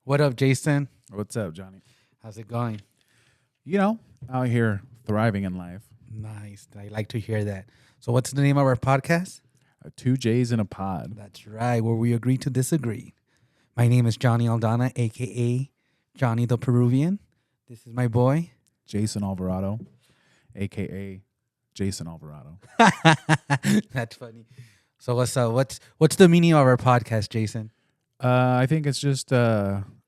What up, Jason? What's up, Johnny? How's it going? Out here thriving in life. Nice. I like to hear that. So, what's the name of our podcast? Two J's in a pod. That's right, where we agree to disagree. My name is Johnny Aldana, aka Johnny the Peruvian. This is my boy. Jason Alvarado, aka Jason Alvarado. That's funny. So, what's up? What's the meaning of our podcast, Jason? I think it's just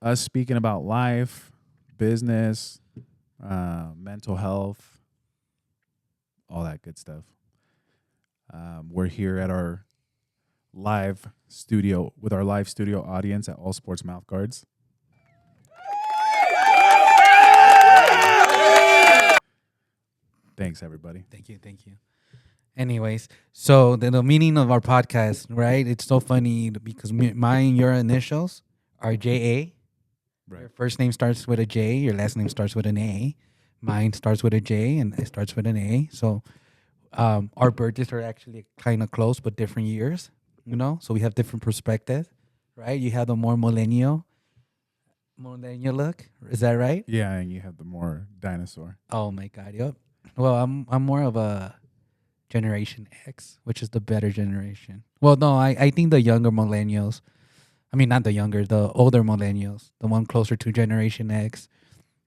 us speaking about life, business, mental health, all that good stuff. We're here at our live studio with our live studio audience at All Sports Mouth Guards. Thanks, everybody. Thank you. Anyways, so the meaning of our podcast, right? It's so funny because mine, your initials are J.A. Right. Your first name starts with a J. Your last name starts with an A. Mine starts with a J and it starts with an A. So our birthdays are actually kind of close, but different years, So we have different perspectives, right? You have the more millennial look. Is that right? Yeah, and you have the more dinosaur. Oh my God. Yep. Well, I'm more of a Generation X, which is the better generation. Well, no, I think the younger millennials, not the younger, the older millennials, the one closer to Generation X,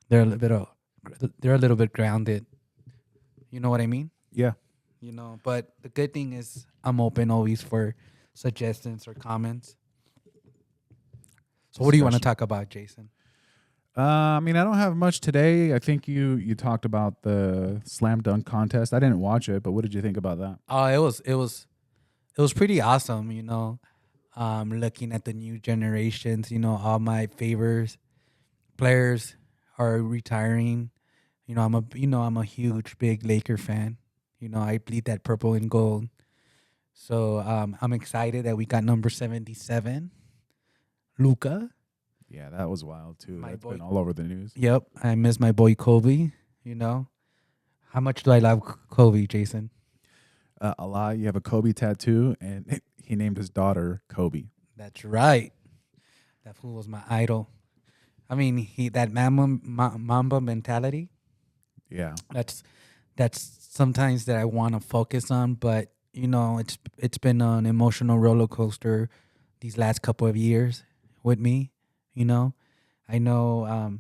they're a little bit grounded. You know what I mean? Yeah. But the good thing is I'm open always for suggestions or comments. So what do you want to talk about, Jason? I don't have much today. I think you talked about the slam dunk contest. I didn't watch it, but what did you think about that? Oh, it was pretty awesome, looking at the new generations, all my favorites players are retiring. I'm a huge big Laker fan. I bleed that purple and gold. So I'm excited that we got number 77, Luka. Yeah, that was wild too. My That's boy. been all over the news. Yep, I miss my boy Kobe. How much do I love Kobe, Jason? A lot. You have a Kobe tattoo, and he named his daughter Kobe. That's right. That fool was my idol. That Mamba mentality. Yeah. That's sometimes that I want to focus on, but it's been an emotional roller coaster these last couple of years with me. I know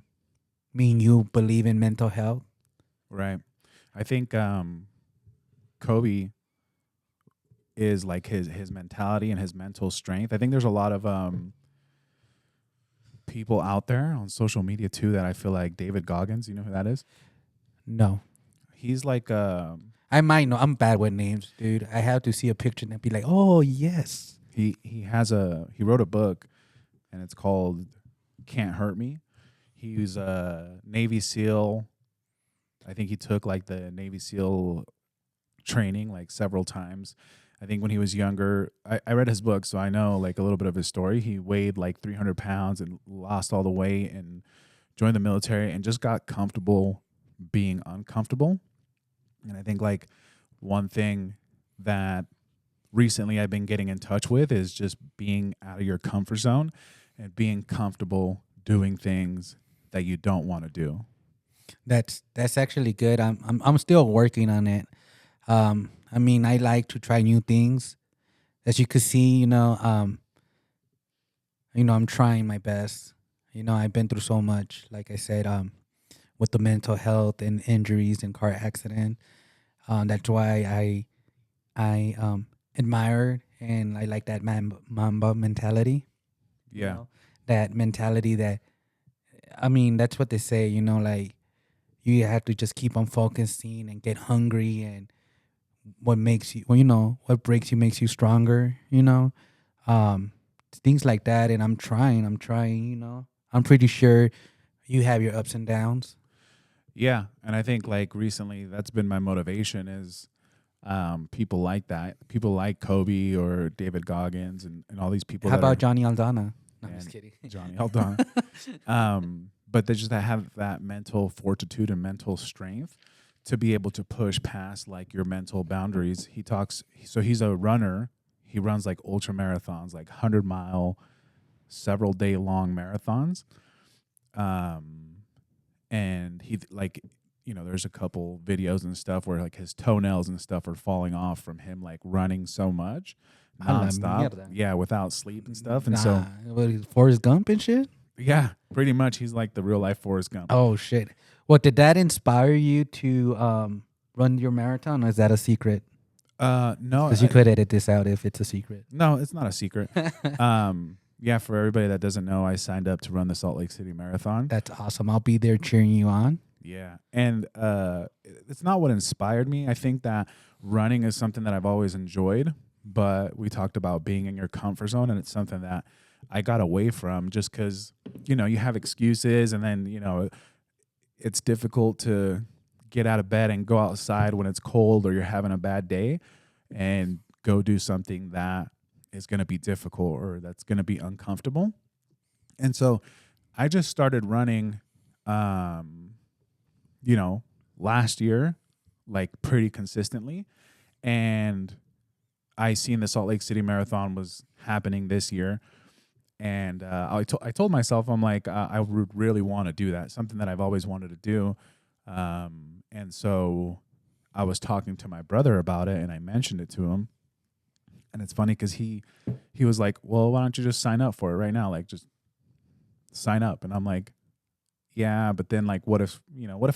me and you believe in mental health. Right. I think Kobe is like his mentality and his mental strength. I think there's a lot of people out there on social media too that I feel like David Goggins, you know who that is? No. He's like I might know. I'm bad with names, dude. I have to see a picture and be like, oh yes. he wrote a book and it's called Can't Hurt Me. He was a Navy SEAL. I think he took like the Navy SEAL training like several times. I think when he was younger, I read his book, so I know like a little bit of his story. He weighed like 300 pounds and lost all the weight and joined the military and just got comfortable being uncomfortable. And I think like one thing that recently I've been getting in touch with is just being out of your comfort zone and being comfortable doing things that you don't want to do. That's actually good. I'm still working on it. I like to try new things. As you could see, I'm trying my best. I've been through so much, like I said, with the mental health and injuries and car accident. That's why I admire and I like that Mamba mentality. Yeah. That mentality that, that's what they say, like you have to just keep on focusing and get hungry, and what makes you, what breaks you makes you stronger, things like that. And I'm trying, I'm pretty sure you have your ups and downs. Yeah. And I think like recently that's been my motivation is people like that. People like Kobe or David Goggins and all these people. How about Johnny Aldana? No, I'm just kidding. Johnny Aldana. But they just have that mental fortitude and mental strength to be able to push past like your mental boundaries. He's a runner. He runs like ultra marathons, like 100-mile several day long marathons. And he like, there's a couple videos and stuff where like his toenails and stuff are falling off from him like running so much A la nonstop. mierda. Yeah, without sleep and stuff. And so, what is Forrest Gump and shit? yeah, pretty much he's like the real life Forrest Gump. Oh shit! What did that inspire you to run your marathon, or is that a secret? No, Because you could edit this out if it's a secret. no, it's not a secret. Yeah, for everybody that doesn't know, I signed up to run the Salt Lake City Marathon. That's awesome. I'll be there cheering you on. Yeah. And it's not what inspired me. I think that running is something that I've always enjoyed, but we talked about being in your comfort zone, and it's something that I got away from just because, you have excuses, and then, it's difficult to get out of bed and go outside when it's cold or you're having a bad day and go do something that is going to be difficult or that's going to be uncomfortable. And so I just started running, last year, like pretty consistently. And I seen the Salt Lake City Marathon was happening this year. And I told myself, I'm like, I would really want to do that, something that I've always wanted to do. And so I was talking to my brother about it, and I mentioned it to him. And it's funny because he was like, well, why don't you just sign up for it right now? Like, just sign up. And I'm like, yeah, but then like, what if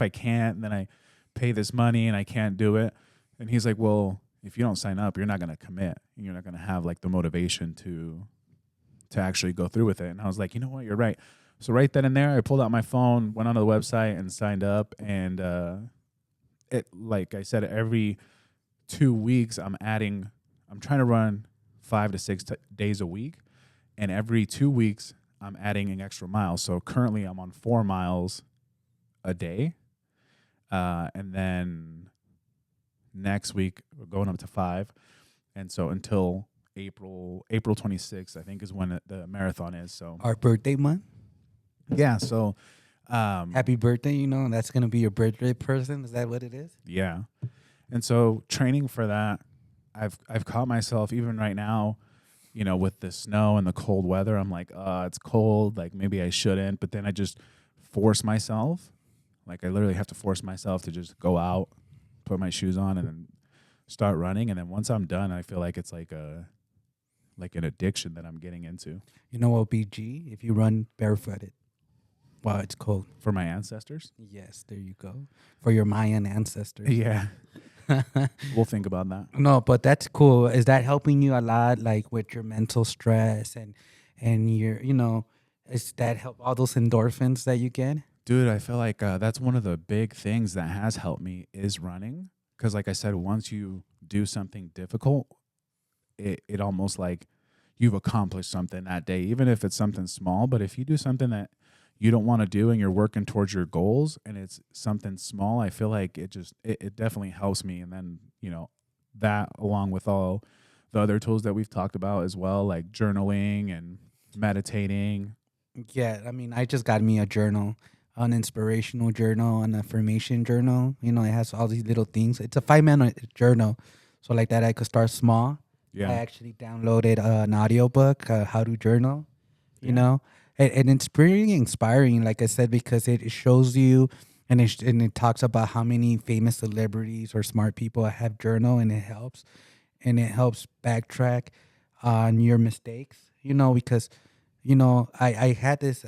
I can't, and then I pay this money and I can't do it? And he's like, well, if you don't sign up, you're not going to commit. You're not going to have like the motivation to actually go through with it. And I was like, you know what? You're right. So right then and there, I pulled out my phone, went onto the website and signed up. And it, like I said, every 2 weeks, I'm trying to run 5 to 6 days a week. And every 2 weeks, I'm adding an extra mile. So currently I'm on 4 miles a day. And then next week, we're going up to 5. And so until April 26th, I think, is when the marathon is. So Our birthday month. yeah. So Happy birthday! That's gonna be your birthday present. Is that what it is? yeah. And so training for that, I've caught myself even right now, with the snow and the cold weather. I'm like, it's cold. Like maybe I shouldn't. But then I just force myself. Like I literally have to force myself to just go out, put my shoes on, and then start running. And then once I'm done, I feel like it's like an addiction that I'm getting into. You know what, BG? If you run barefooted while it's cold. For my ancestors? Yes, there you go. For your Mayan ancestors. Yeah. We'll think about that. No, but that's cool. Is that helping you a lot, like with your mental stress and your, is that help all those endorphins that you get? Dude, I feel like that's one of the big things that has helped me is running. Because like I said, once you do something difficult, it almost like you've accomplished something that day, even if it's something small. But if you do something that you don't want to do and you're working towards your goals and it's something small, I feel like it definitely helps me. And then, that along with all the other tools that we've talked about as well, like journaling and meditating. Yeah, I mean, I just got me a journal, an inspirational journal, an affirmation journal. It has all these little things. It's a 5-minute journal. So like that, I could start small. Yeah. I actually downloaded an audiobook, How to Journal, and it's pretty inspiring, like I said, because it shows you and it talks about how many famous celebrities or smart people have journal, and it helps backtrack on your mistakes, because, I had this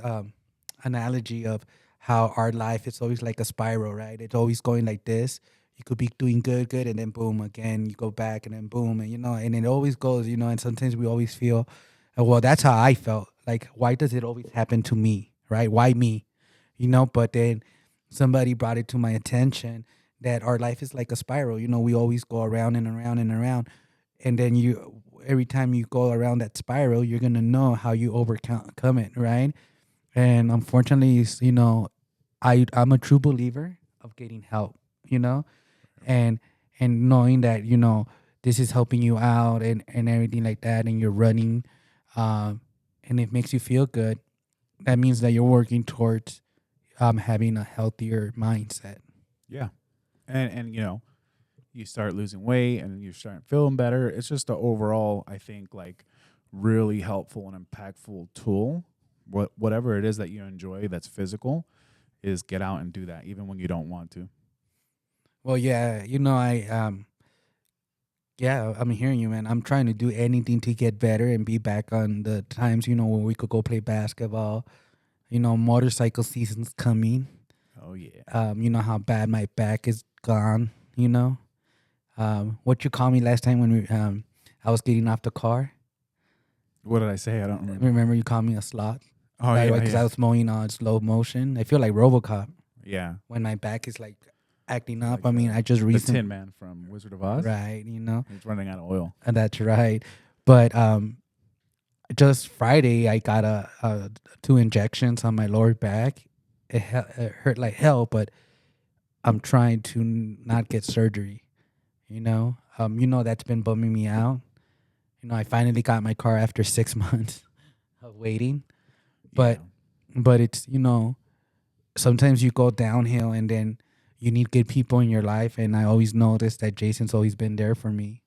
analogy of how our life is always like a spiral, right? It's always going like this. You could be doing good, and then boom, again, you go back, and then boom, and, and it always goes, and sometimes we always feel, well, that's how I felt. Like, why does it always happen to me, right? Why me? But then somebody brought it to my attention that our life is like a spiral. We always go around and around and around. And then every time you go around that spiral, you're going to know how you overcome it, right? And unfortunately, I'm a true believer of getting help, and knowing that, this is helping you out and everything like that, and you're running, and it makes you feel good. That means that you're working towards having a healthier mindset. Yeah. And you start losing weight and you start feeling better. It's just the overall, I think, like really helpful and impactful tool, whatever it is that you enjoy that's physical, is get out and do that, even when you don't want to. Well, yeah, yeah, I'm hearing you, man. I'm trying to do anything to get better and be back on the times, when we could go play basketball. Motorcycle season's coming. Oh yeah. You know how bad my back is gone, what you called me last time when I was getting off the car. What did I say? I don't remember. Remember you called me a sloth? Oh Right, yeah, because I yeah, was mowing on slow motion. I feel like RoboCop yeah. when my back is like acting up. Like I mean, I just the recently, Tin Man from Wizard of Oz. right, He's running out of oil. and that's right. But just Friday, I got two injections on my lower back. It hurt like hell, but I'm trying to not get surgery. That's been bumming me out. I finally got my car after 6 months of waiting, but Yeah. but it's sometimes you go downhill and then you need good people in your life, and I always notice that Jason's always been there for me.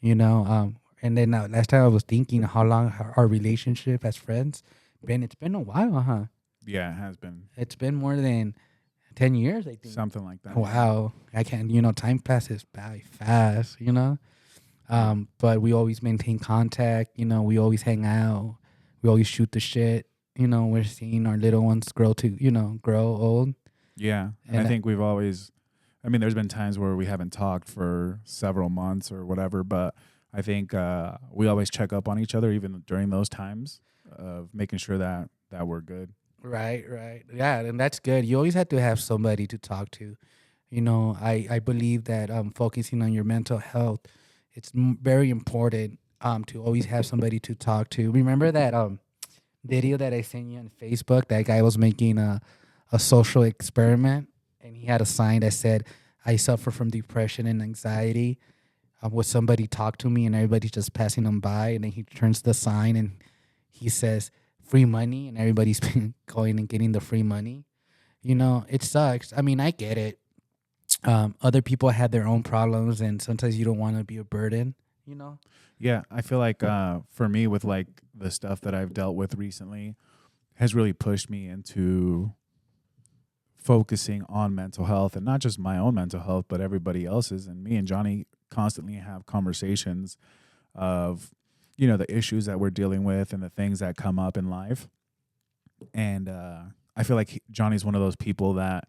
And then last time I was thinking how long our relationship as friends been. It's been a while, huh? Yeah, it has been It's been more than 10 years, I think. something like that. Wow. I can't, time passes by fast. But we always maintain contact, we always hang out, we always shoot the shit. We're seeing our little ones grow old. Yeah, and I think we've always, I mean, there's been times where we haven't talked for several months or whatever, but I think we always check up on each other even during those times of making sure that we're good. Right, right. Yeah, and that's good. You always have to have somebody to talk to. I believe that focusing on your mental health, it's very important to always have somebody to talk to. Remember that video that I sent you on Facebook? That guy was making a social experiment, and he had a sign that said, "I suffer from depression and anxiety. Would somebody talk to me?" And everybody's just passing him by, and then he turns the sign and he says, "Free money," and everybody's been going and getting the free money. It sucks. I mean, I get it. Other people had their own problems, and sometimes you don't want to be a burden. You know. Yeah, I feel like for me, with like the stuff that I've dealt with recently, has really pushed me into focusing on mental health, and not just my own mental health, but everybody else's. And me and Johnny constantly have conversations of, the issues that we're dealing with and the things that come up in life. And I feel like Johnny's one of those people that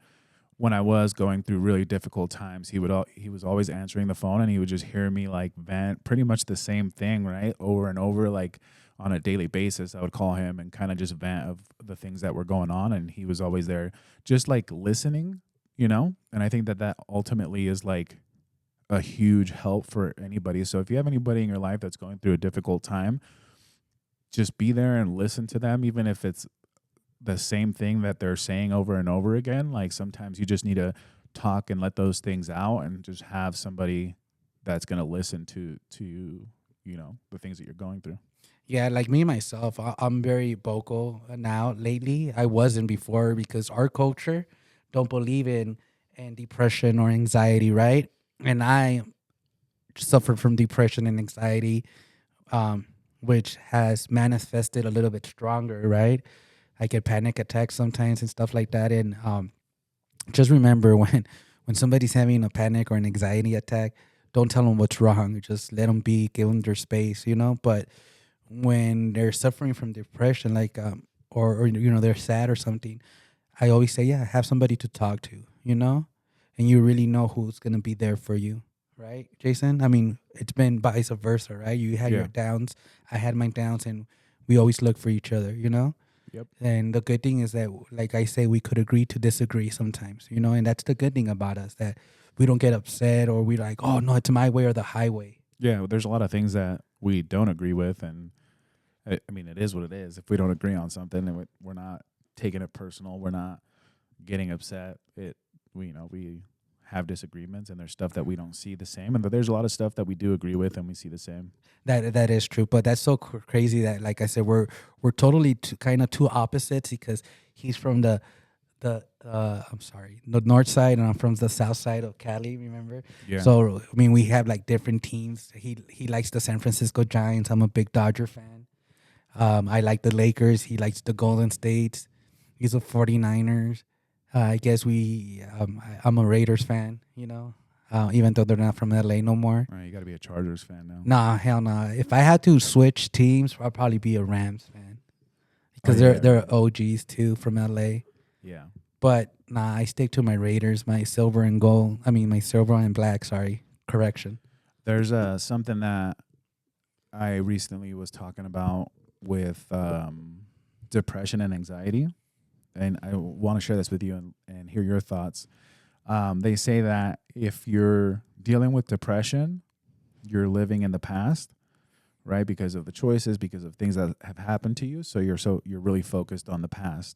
when I was going through really difficult times, he was always answering the phone, and he would just hear me like vent pretty much the same thing, right, over and over, like on a daily basis. I would call him and kind of just vent of the things that were going on, and he was always there, just like listening. And I think that ultimately is like a huge help for anybody. So if you have anybody in your life that's going through a difficult time, just be there and listen to them, even if it's the same thing that they're saying over and over again. Like sometimes you just need to talk and let those things out, and just have somebody that's going to listen to the things that you're going through. Yeah, like me myself, I'm very vocal now lately. I wasn't before because our culture don't believe in depression or anxiety, right? And I suffered from depression and anxiety, um, which has manifested a little bit stronger, right? I get panic attacks sometimes and stuff like that. And just remember when somebody's having a panic or an anxiety attack, don't tell them what's wrong. Just let them be, give them their space. But when they're suffering from depression, like or they're sad or something, I always say, yeah, have somebody to talk to, and you really know who's gonna be there for you, right, Jason? I mean, it's been vice versa, right? You had your Yeah. downs, I had my downs, and we always look for each other. Yep. And the good thing is that, like I say, we could agree to disagree sometimes, and that's the good thing about us, that we don't get upset or we like, oh no, it's my way or the highway. Yeah, there's a lot of things that we don't agree with, and I mean, it is what it is. If we don't agree on something, and we're not taking it personal, we're not getting upset. We have disagreements, and there's stuff that we don't see the same, and there's a lot of stuff that we do agree with and we see the same. That is true, but that's so crazy that, like I said, we're totally kind of two opposites, because he's from the I'm sorry, the north side, and I'm from the south side of Cali. Remember? Yeah. So I mean, we have like different teams. He likes the San Francisco Giants. I'm a big Dodger fan. I like the Lakers. He likes the Golden States. He's a 49ers. I guess I'm a Raiders fan, even though they're not from LA no more. All right, you got to be a Chargers fan now. Nah, hell nah. If I had to switch teams, I'd probably be a Rams fan because Oh, yeah, they're right. OGs too from LA. Yeah. But nah, I stick to my Raiders, my silver and gold. I mean, my silver and black. Sorry, correction. There's something that I recently was talking about with depression and anxiety, and I want to share this with you and hear your thoughts. They say that if you're dealing with depression, you're living in the past, right? Because of the choices, because of things that have happened to you. So you're really focused on the past.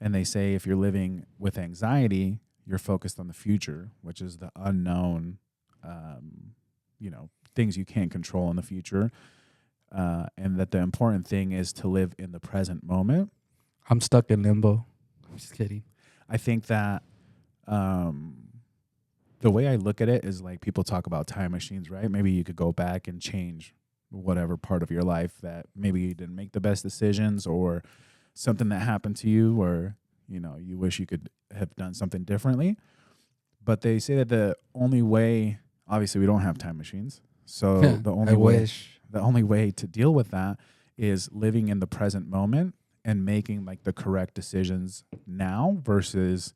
And they say if you're living with anxiety, you're focused on the future, which is the unknown, things you can't control in the future. And that the important thing is to live in the present moment. I'm stuck in limbo. I'm just kidding. I think that the way I look at it is like people talk about time machines, right? Maybe you could go back and change whatever part of your life that maybe you didn't make the best decisions or something that happened to you or, you wish you could have done something differently. But they say that the only way, obviously we don't have time machines. So the I wish. only way to deal with that is living in the present moment and making like the correct decisions now versus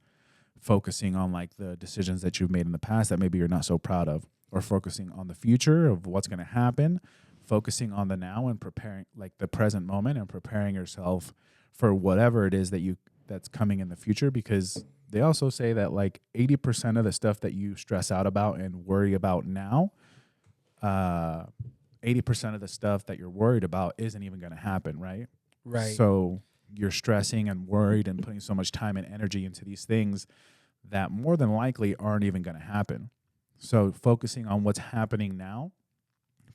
focusing on like the decisions that you've made in the past that maybe you're not so proud of, or focusing on the future of what's going to happen, focusing on the now and preparing like the present moment and preparing yourself for whatever it is that's coming in the future. Because they also say that like 80% of the stuff that you stress out about and worry about now, 80% of the stuff that you're worried about isn't even going to happen, right? Right. So you're stressing and worried and putting so much time and energy into these things that more than likely aren't even going to happen. So focusing on what's happening now,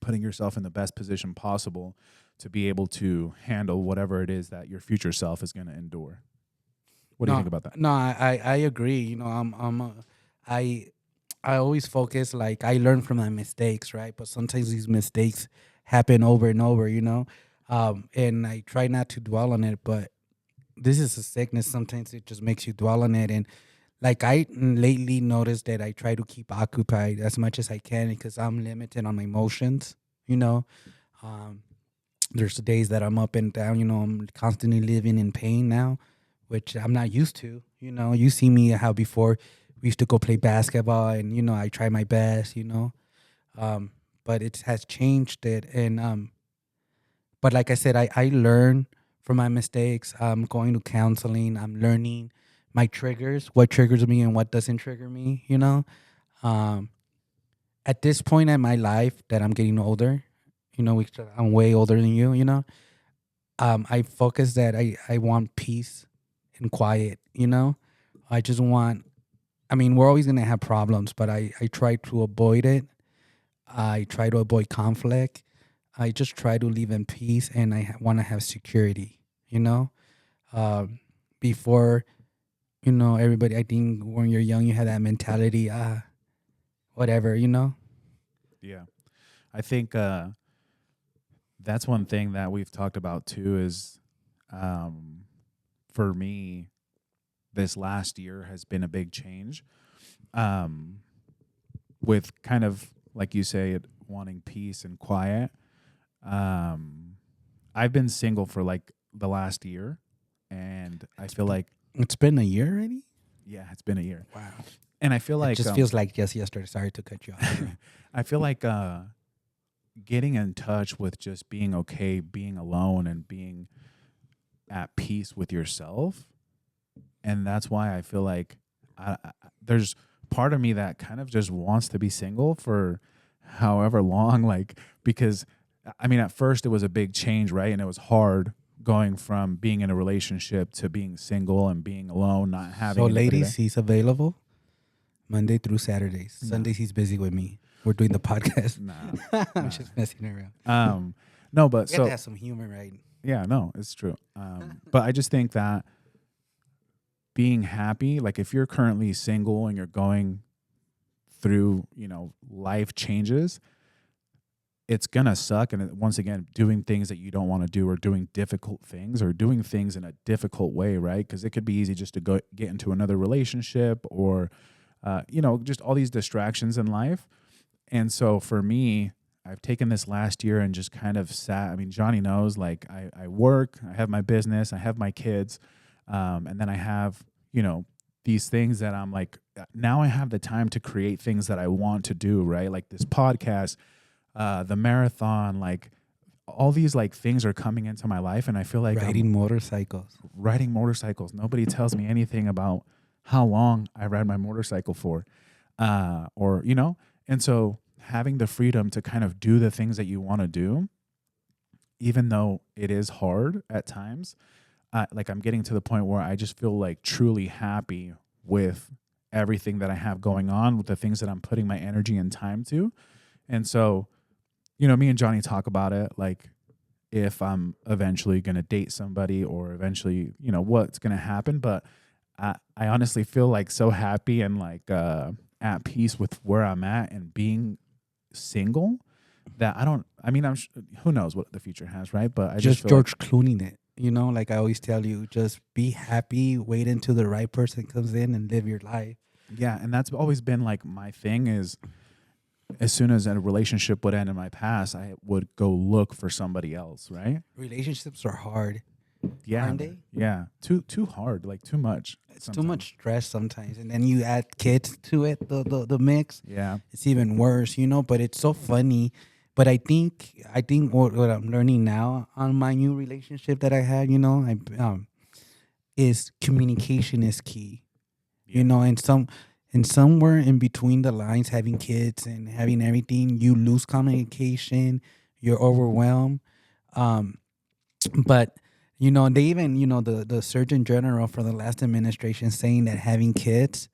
putting yourself in the best position possible to be able to handle whatever it is that your future self is going to endure. What do you think about that? No, I agree. I I always focus like I learn from my mistakes, right? But sometimes these mistakes happen over and over, and I try not to dwell on it. But this is a sickness. Sometimes it just makes you dwell on it, and like I lately noticed that I try to keep occupied as much as I can because I'm limited on my emotions. You know, um, there's the days that I'm up and down. I'm constantly living in pain now, which I'm not used to. You see me how before we used to go play basketball, and I try my best. Um, but it has changed it, and but like I said, I learn from my mistakes. I'm going to counseling. I'm learning my triggers, what triggers me and what doesn't trigger me. Um, at this point in my life that I'm getting older, which I'm way older than you. I focus that I want peace and quiet. I just want. I mean, we're always gonna have problems, but I try to avoid it. I try to avoid conflict. I just try to live in peace, and I want to have security. You know, um, before everybody. I think when you're young, you have that mentality. Whatever. Yeah. I think that's one thing that we've talked about too is for me, this last year has been a big change. Um, with kind of like you say, wanting peace and quiet. I've been single for like the last year, and I feel like It's been a year already. yeah, it's been a year, Wow. and I feel It like just feels like just yesterday. Sorry to cut you off. I feel like getting in touch with just being okay, being alone, and being at peace with yourself, and that's why I feel like there's part of me that kind of just wants to be single for however long, like because I mean at first it was a big change, right? And it was hard going from being in a relationship to being single and being alone, not having So, anybody ladies, he's available Monday through Saturdays. No. Sundays, he's busy with me. We're doing the podcast. Nah. I'm just messing around. No, but We have to have some humor, right? yeah, no, it's true. But I just think that being happy, like if you're currently single and you're going through, life changes, it's gonna suck. And once again, doing things that you don't want to do, or doing difficult things, or doing things in a difficult way, right? Because it could be easy just to go get into another relationship, or just all these distractions in life. And so for me, I've taken this last year and just kind of sat. I mean, Johnny knows, like, I work, I have my business, I have my kids, and then I have, these things that I'm like, now I have the time to create things that I want to do, right? Like this podcast, the marathon, like all these like things are coming into my life, and I feel like riding motorcycles. Nobody tells me anything about how long I ride my motorcycle for, and so having the freedom to kind of do the things that you want to do, even though it is hard at times, like I'm getting to the point where I just feel like truly happy with everything that I have going on, with the things that I'm putting my energy and time to. And so, me and Johnny talk about it, like if I'm eventually going to date somebody, or eventually, what's going to happen. But I honestly feel like so happy and like at peace with where I'm at and being single, that who knows what the future has, right? But I just feel George Clooney it. Like I always tell you, just be happy, wait until the right person comes in and live your life. Yeah, and that's always been like my thing is, as soon as a relationship would end in my past, I would go look for somebody else, right? Relationships are hard. Yeah. Aren't they? Yeah. Too hard, like too much. It's sometimes too much stress sometimes. And then you add kids to it, the mix. Yeah. It's even worse, but it's so funny. But I think what I'm learning now on my new relationship that I had, is communication is key. Yeah. And somewhere in between the lines, having kids and having everything, you lose communication, you're overwhelmed. But they even, the Surgeon General for the last administration saying that having kids,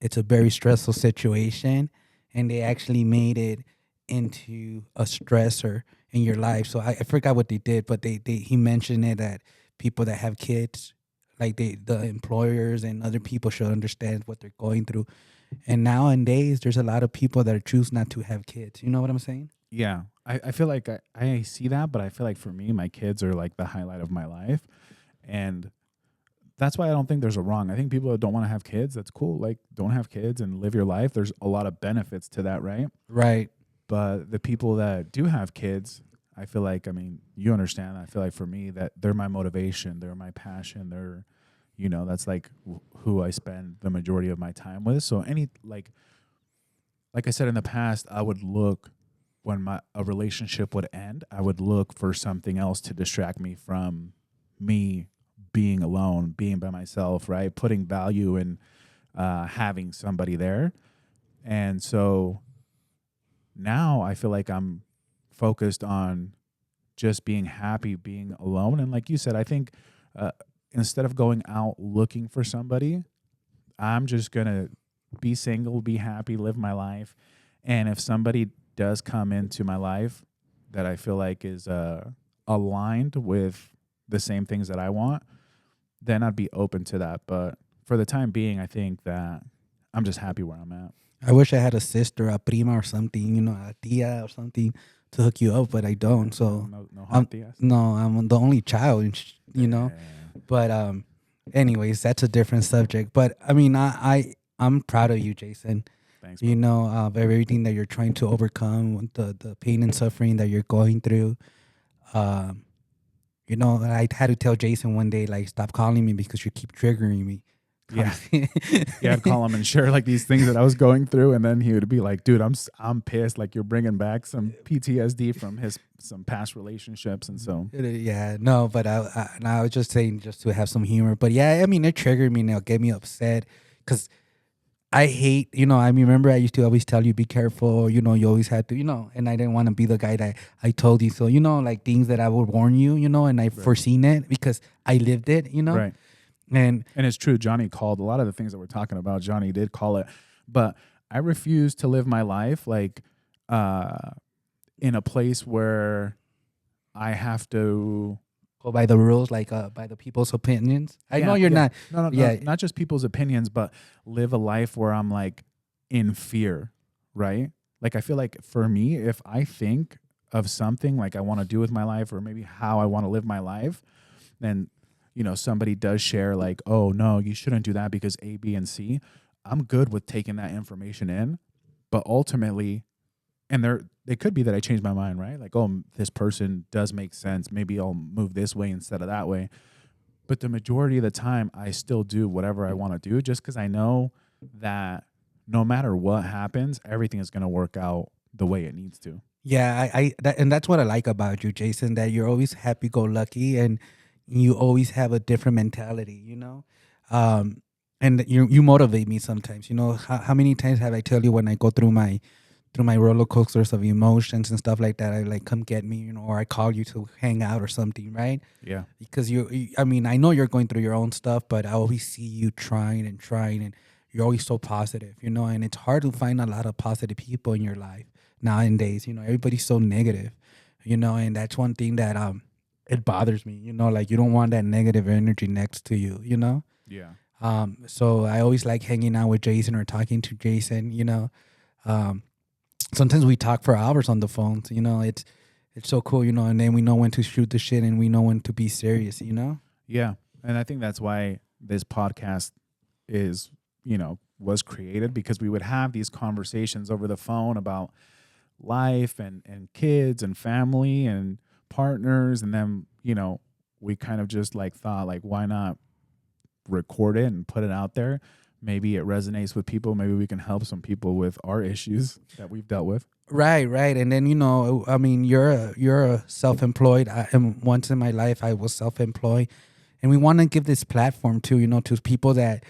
it's a very stressful situation, and they actually made it into a stressor in your life. So I forgot what they did, but he mentioned it, that people that have kids, like the employers and other people, should understand what they're going through. And nowadays, there's a lot of people that choose not to have kids. You know what I'm saying? Yeah. I feel like I see that, but I feel like for me, my kids are like the highlight of my life. And that's why I don't think there's a wrong. I think people that don't want to have kids, that's cool. Like, don't have kids and live your life. There's a lot of benefits to that, right? Right. But the people that do have kids, I feel like, you understand. I feel like for me, that they're my motivation, they're my passion, they're, that's like who I spend the majority of my time with. So like I said in the past, I would look, when a relationship would end, I would look for something else to distract me from me being alone, being by myself, right? Putting value in having somebody there. And so now I feel like I'm focused on just being happy, being alone. And like you said, I think instead of going out looking for somebody, I'm just going to be single, be happy, live my life. And if somebody does come into my life that I feel like is aligned with the same things that I want, then I'd be open to that. But for the time being, I think that I'm just happy where I'm at. I wish I had a sister, a prima or something, a tia or something to hook you up, but I don't. So no I'm the only child, But anyways, that's a different subject. But I'm proud of you, Jason. Thanks, of everything that you're trying to overcome, the pain and suffering that you're going through. I had to tell Jason one day, like, stop calling me because you keep triggering me. Yeah. Yeah, I'd call him and share like these things that I was going through, and then he would be like, dude, I'm pissed, like you're bringing back some PTSD from some past relationships. And so yeah, no, but I was just saying, just to have some humor. But yeah, it triggered me and it'll get me upset, because I hate, I remember I used to always tell you, be careful, you always had to, and I didn't want to be the guy that I told you. So, like things that I would warn you, and I've foreseen it because I lived it, Right. And it's true. Johnny called a lot of the things that we're talking about. Johnny did call it, but I refuse to live my life like in a place where I have to go by the rules, like by the people's opinions. I know you're not. No, not just people's opinions, but live a life where I'm like in fear, right? Like, I feel like for me, if I think of something like I want to do with my life, or maybe how I want to live my life, then, somebody does share like, oh, no, you shouldn't do that because A, B, and C. I'm good with taking that information in. But ultimately, and it could be that I change my mind, right? Like, oh, this person does make sense. Maybe I'll move this way instead of that way. But the majority of the time, I still do whatever I want to do, just because I know that no matter what happens, everything is going to work out the way it needs to. Yeah, and that's what I like about you, Jason, that you're always happy go lucky and you always have a different mentality, you know? Um, and you motivate me sometimes. You know, how many times have I tell you when I go through my roller coasters of emotions and stuff like that, I like come get me, you know, or I call you to hang out or something, right? Yeah. Because I mean, I know you're going through your own stuff, but I always see you trying, and you're always so positive, you know. And it's hard to find a lot of positive people in your life nowadays. You know, everybody's so negative, you know, and that's one thing that it bothers me. You know, like you don't want that negative energy next to you, you know. Yeah. So I always like hanging out with Jason or talking to Jason. You know, um, sometimes we talk for hours on the phone. You know, it's so cool, you know, and then we know when to shoot the shit and we know when to be serious, you know? Yeah. And I think that's why this podcast is, was created, because we would have these conversations over the phone about life and kids and family and partners. And then, we kind of just like thought, like, why not record it and put it out there? Maybe it resonates with people. Maybe we can help some people with our issues that we've dealt with. Right, right. And then, you know, I mean, you're a self-employed. And once in my life I was self-employed, and we want to give this platform to, you know, to people that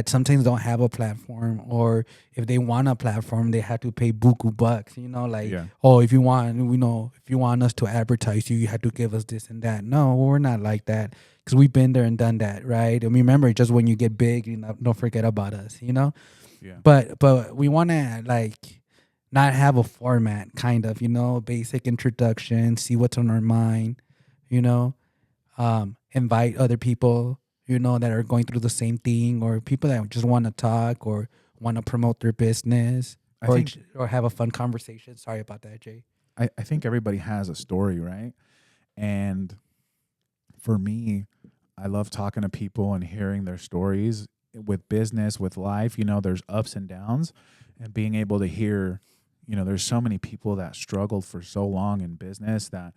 sometimes don't have a platform, or if they want a platform, they have to pay buku bucks, you know, like, Yeah. oh, if you want us to advertise you, you have to give us this and that. No, we're not like that, because we've been there and done that, right? And remember, just when you get big, you know, don't forget about us, you know. Yeah. But we want to like not have a format, kind of, you know, basic introduction, see what's on our mind, you know, invite other people, you know, that are going through the same thing, or people that just want to talk or want to promote their business, I think or have a fun conversation. Sorry about that, Jay. I think everybody has a story, right? And for me, I love talking to people and hearing their stories with business, with life. There's ups and downs, and being able to hear, there's so many people that struggled for so long in business that,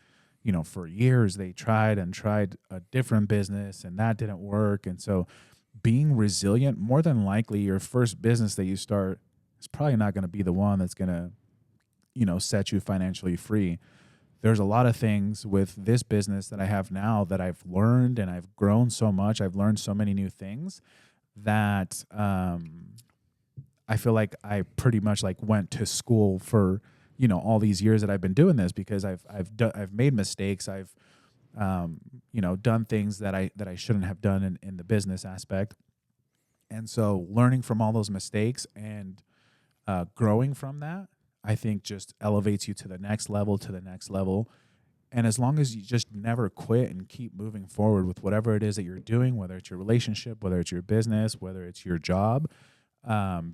for years they tried and tried a different business and that didn't work. And so being resilient, more than likely your first business that you start is probably not going to be the one that's going to, set you financially free. There's a lot of things with this business that I have now that I've learned, and I've grown so much. I've learned so many new things that I feel like I pretty much like went to school for, all these years that I've been doing this, because I've made mistakes. I've done things that I shouldn't have done in the business aspect. And so learning from all those mistakes and growing from that, I think just elevates you to the next level. And as long as you just never quit and keep moving forward with whatever it is that you're doing, whether it's your relationship, whether it's your business, whether it's your job,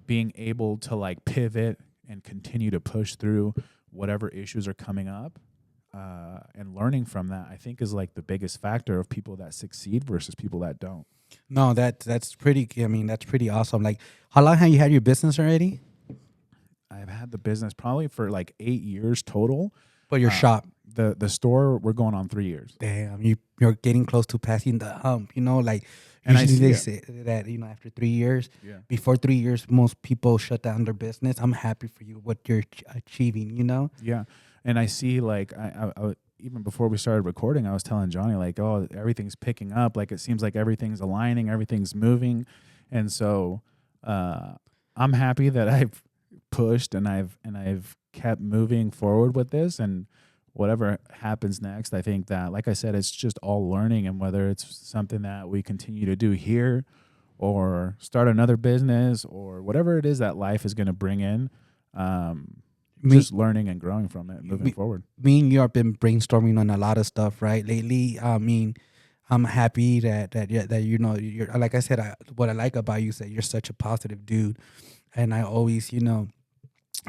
being able to like pivot and continue to push through whatever issues are coming up, and learning from that, I think is like the biggest factor of people that succeed versus people that don't. No, that's pretty. I mean, that's pretty awesome. Like, how long have you had your business already? I've had the business probably for like 8 years total. But your shop, The store, we're going on 3 years. damn, you're getting close to passing the hump. You know, like And I usually see they it. say that, you know, after 3 years, Yeah. before 3 years, most people shut down their business. I'm happy for you what you're achieving. You know. Yeah. And I see like even before we started recording, I was telling Johnny like, oh, everything's picking up. Like it seems like everything's aligning, everything's moving. And so I'm happy that I've pushed and I've kept moving forward with this, and whatever happens next, I think that, like I said, it's just all learning, and whether it's something that we continue to do here or start another business or whatever it is that life is going to bring in, Me, just learning and growing from it, moving forward. me and you have been brainstorming on a lot of stuff, right? Lately, I mean, I'm happy that you know, you're, like I said, what I like about you is that you're such a positive dude, and I always, you know,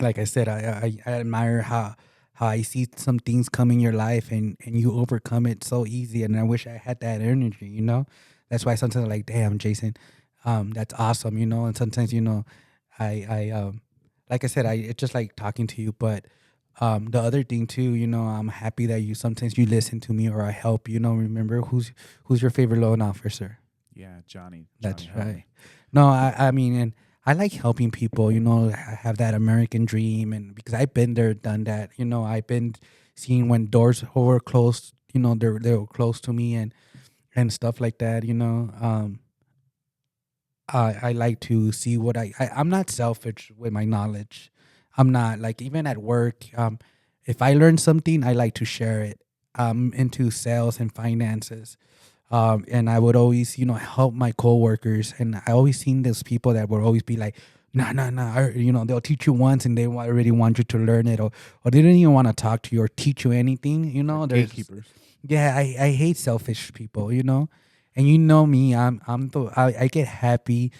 like I said, I admire how I see some things come in your life and you overcome it so easy. And I wish I had that energy, you know? That's why sometimes I'm like, damn, Jason, that's awesome, you know? And sometimes, you know, I like I said, it's just like talking to you. But the other thing too, you know, I'm happy that you sometimes you listen to me or I help, you know. Remember who's your favorite loan officer? Yeah, Johnny. That's Johnny helped right. me. No, I mean, and I like helping people. You know, I have that American dream, and because I've been there, done that. You know, I've been seeing when doors were closed. You know, they were close to me and stuff like that. You know, I like to see what I'm not selfish with my knowledge. I'm not like even at work. If I learn something, I like to share it. Into sales and finances, and I would always, you know, help my coworkers. And I always seen those people that would always be like, "No, no, no," you know, they'll teach you once and they already want you to learn it, or they didn't even want to talk to you or teach you anything. You They're know, there's gatekeepers. yeah, I hate selfish people. You know, and you know me, I get happy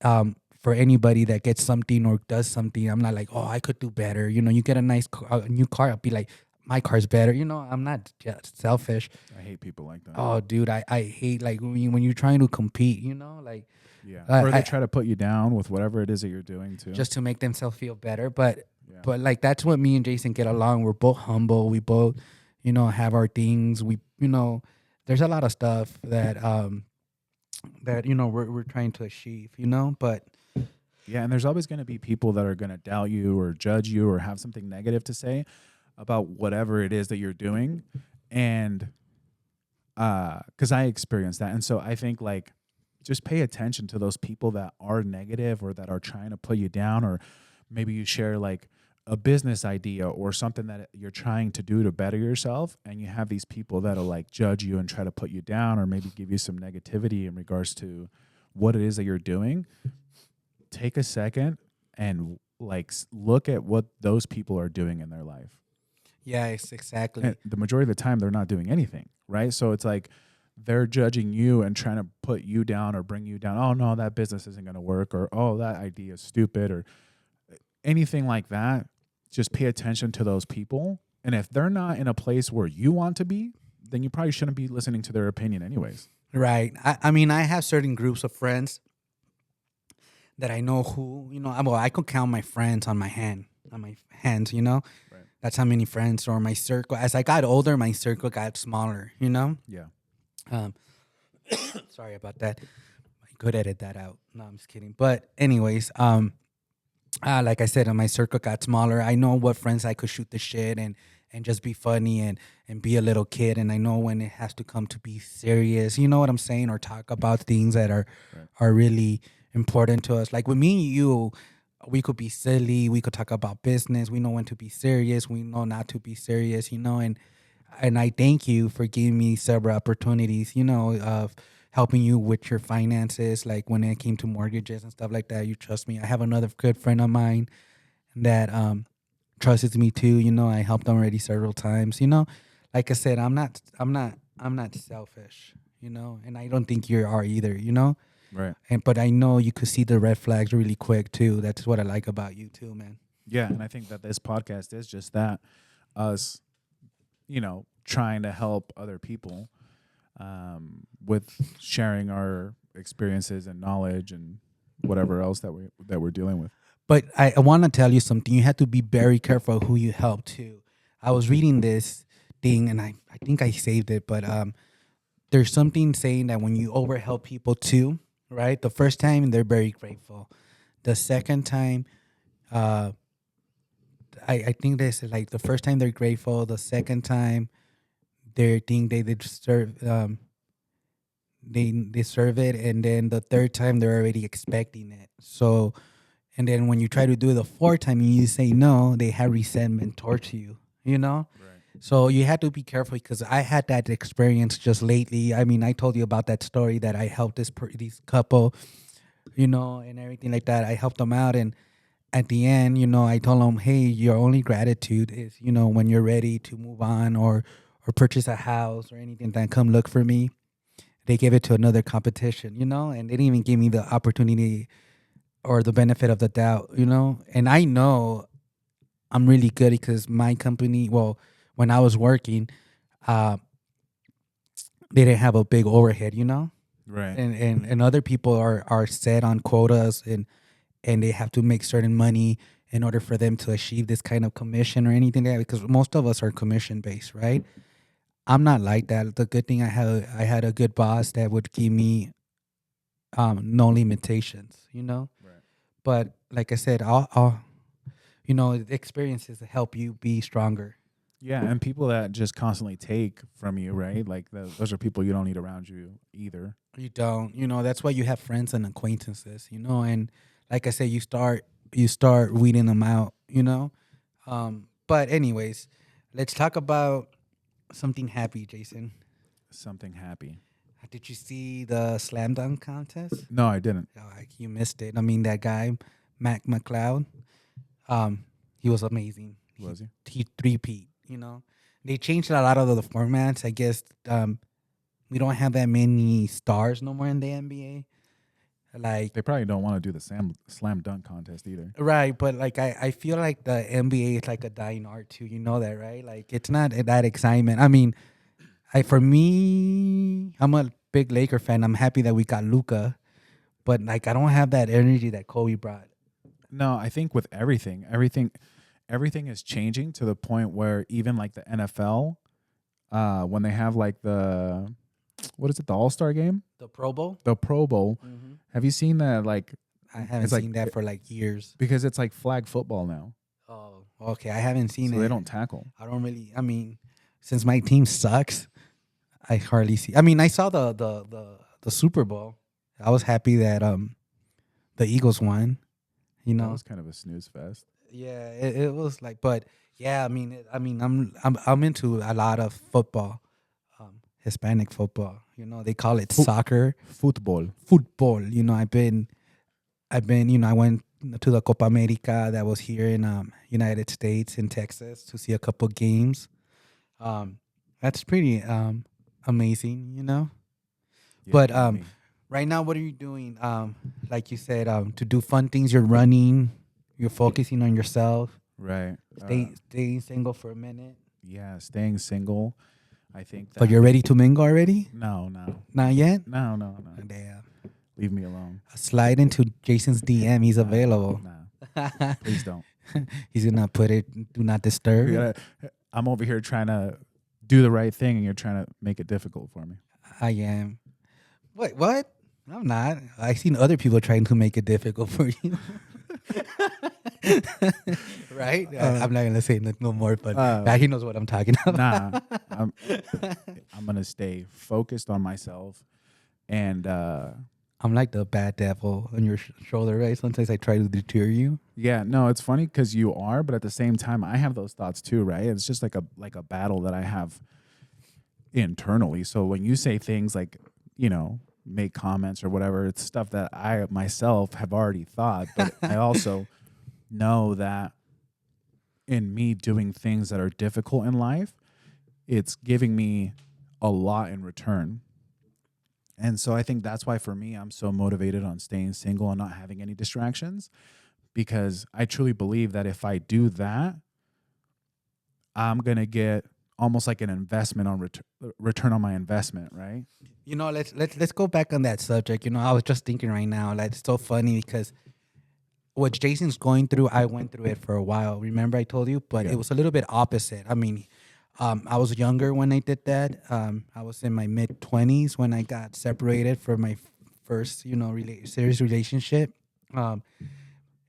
for anybody that gets something or does something. I'm not like, oh, I could do better. You know, you get a a new car, I'll be like, my car's better. You know, I'm not just selfish. I hate people like that. Oh, dude, I hate like when you're trying to compete. You know, like Yeah. Or they I try to put you down with whatever it is that you're doing too. just to make themselves feel better. Yeah. But like that's what me and Jason get along. We're both humble. We both, you know, have our things. We, you know, there's a lot of stuff that you know we're trying to achieve. You know, but Yeah, and there's always going to be people that are going to doubt you or judge you or have something negative to say about whatever it is that you're doing. And cuz I experienced that. And so I think like just pay attention to those people that are negative or that are trying to put you down, or maybe you share like a business idea or something that you're trying to do to better yourself, and you have these people that'll like judge you and try to put you down or maybe give you some negativity in regards to what it is that you're doing. Take a second and like look at what those people are doing in their life. yeah, it's exactly And the majority of the time they're not doing anything, right? So it's like they're judging you and trying to put you down or bring you down. Oh no, that business isn't going to work, or oh, that idea is stupid, or anything like that. Just pay attention to those people, and if they're not in a place where you want to be, then you probably shouldn't be listening to their opinion anyways. right. I mean, I have certain groups of friends that I know who, you know, well, I could count my friends on my hands, you know. Right. That's how many friends or my circle. As I got older, my circle got smaller, you know. Yeah. Um, sorry about that. I could edit that out. No, I'm just kidding. But anyways, like I said, my circle got smaller. I know what friends I could shoot the shit and just be funny and be a little kid. And I know when it has to come to be serious. You know what I'm saying? Or talk about things that Right. are really important to us. Like with me and you, we could be silly. We could talk about business. We know when to be serious. We know not to be serious. You know, and I thank you for giving me several opportunities, you know, of helping you with your finances, like when it came to mortgages and stuff like that. You trust me. I have another good friend of mine that trusts me too. You know, I helped him already several times. You know, like I said, I'm not selfish. You know, and I don't think you are either. You know, Right. and but I know you could see the red flags really quick too. That's what I like about you too, man. Yeah, and I think that this podcast is just that, us, trying to help other people with sharing our experiences and knowledge and whatever else that we're dealing with. But I want to tell you something. You have to be very careful who you help too. I was reading this thing and I think I saved it, but there's something saying that when you overhelp people too, right? The first time they're very grateful. The second time, I think this is like the first time they're grateful. The second time they think they deserve they deserve it, and then the third time they're already expecting it. So, and then when you try to do it the fourth time and you say no, they have resentment towards you. You know. Right. So you had to be careful because I had that experience just lately. I mean, I told you about that story that I helped this couple, you know, and everything like that. I helped them out, and at the end, you know, I told them, hey, your only gratitude is, you know, when you're ready to move on or purchase a house or anything, then come look for me. They gave it to another competition, you know, and they didn't even give me the opportunity or the benefit of the doubt, you know. And I know I'm really good because my company, well, when I was working, uh, they didn't have a big overhead, you know, Right. and other people are set on quotas and they have to make certain money in order for them to achieve this kind of commission or anything like that. Because most of us are commission based, right? I'm not like that. The good thing I had a good boss that would give me no limitations, you know. Right. But like I said, I'll you know, the experiences help you be stronger. Yeah, and people that just constantly take from you, right? Like those are people you don't need around you either. You don't, you know, that's why you have friends and acquaintances, you know, and like I said, you start weeding them out, you know. But anyways, let's talk about something happy, Jason. Something happy. Did you see the slam dunk contest? No, I didn't. Oh, you missed it. I mean, that guy, Mac McLeod, um, he was amazing. Was he? He three-peat, you know. They changed a lot of the formats. I guess we don't have that many stars no more in the NBA. Like, They probably don't want to do the slam dunk contest either. right, but like I feel like the NBA is like a dying art too. You know that, right? Like it's not that excitement. I mean, for me, I'm a big Laker fan. I'm happy that we got Luca, but like I don't have that energy that Kobe brought. No, I think with everything is changing to the point where even like the NFL, when they have like the what is it, the All-Star game, The Pro Bowl. the Pro Bowl. Have you seen that? Like, I haven't it's like seen that for like years. because it's like flag football now, Oh, okay. I haven't seen so it. they don't tackle. I don't really. I mean, since my team sucks, I hardly see. I mean, I saw the Super Bowl. I was happy that the Eagles won. You That know. was kind of a snooze fest. Yeah, it was like, but yeah, I'm into a lot of football, Hispanic football. You know, they call it Fo- soccer, Football. football. You know, I've been, I went to the Copa America that was here in United States in Texas to see a couple games. Um, that's pretty amazing, you know. Yeah, But I mean, right now, what are you doing? Like you said, to do fun things. You're running. You're focusing on yourself. right. Staying single for a minute. Yeah, staying single. I think that. But you're ready to mingle already? No. Not yet. No. Damn. Leave me alone. Slide into Jason's DM. He's available. Nah, please don't. He's gonna put it. Do not disturb. You gotta- I'm over here trying to do the right thing, and you're trying to make it difficult for me. I am. Wait, what? I'm not. I've seen other people trying to make it difficult for you. Right? I'm not gonna say no more, but he knows what I'm talking about. Nah, I'm gonna stay focused on myself, and I'm like the bad devil on your shoulder, right? Sometimes I try to deter you. yeah, no, it's funny because you are, but at the same time, I have those thoughts too, right? It's just like a battle that I have internally. So when you say things like, make comments or whatever, it's stuff that I myself have already thought, but I also know that in me doing things that are difficult in life, it's giving me a lot in return. And so I think that's why for me, I'm so motivated on staying single and not having any distractions, because I truly believe that if I do that, I'm going to get almost like an investment on return on my investment, right? You know, let's go back on that subject. You know, I was just thinking right now, like it's so funny because what Jason's going through, I went through it for a while. Remember I told you, but Yeah. it was a little bit opposite. I mean, I was younger when I did that. I was in my mid-20s when I got separated from my first, serious relationship.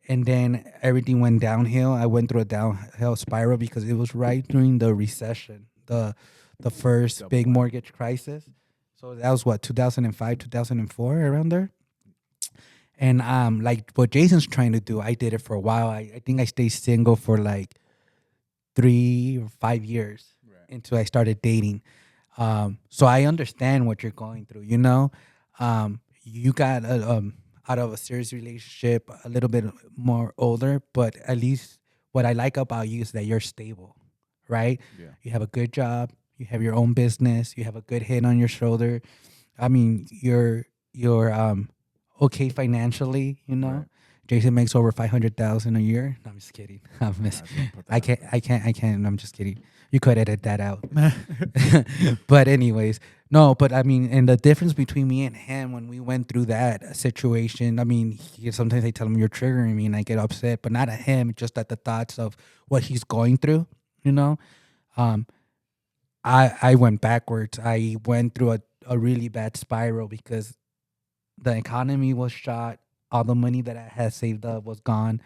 And then everything went downhill. I went through a downhill spiral because it was right during the recession, the first big mortgage crisis. So that was what, 2005, 2004, around there. And like what Jason's trying to do, I did it for a while. I think I stayed single for like 3 or 5 years until I started dating. So I understand what you're going through. You got out of a serious relationship a little bit more older, but at least what I like about you is that you're stable, right? Yeah. You have a good job. You have your own business. You have a good head on your shoulder. I mean, you're okay financially. Right. Jason makes over 500,000 a year. No, I'm just kidding. Don't put that I out can't. there. I can't. I'm just kidding. You could edit that out. But anyways, no. But I mean, and the difference between me and him when we went through that situation. I mean, sometimes I tell him you're triggering me, and I get upset, but not at him, just at the thoughts of what he's going through. You know, um, I went backwards. I went through a really bad spiral because the economy was shot. All the money that I had saved up was gone.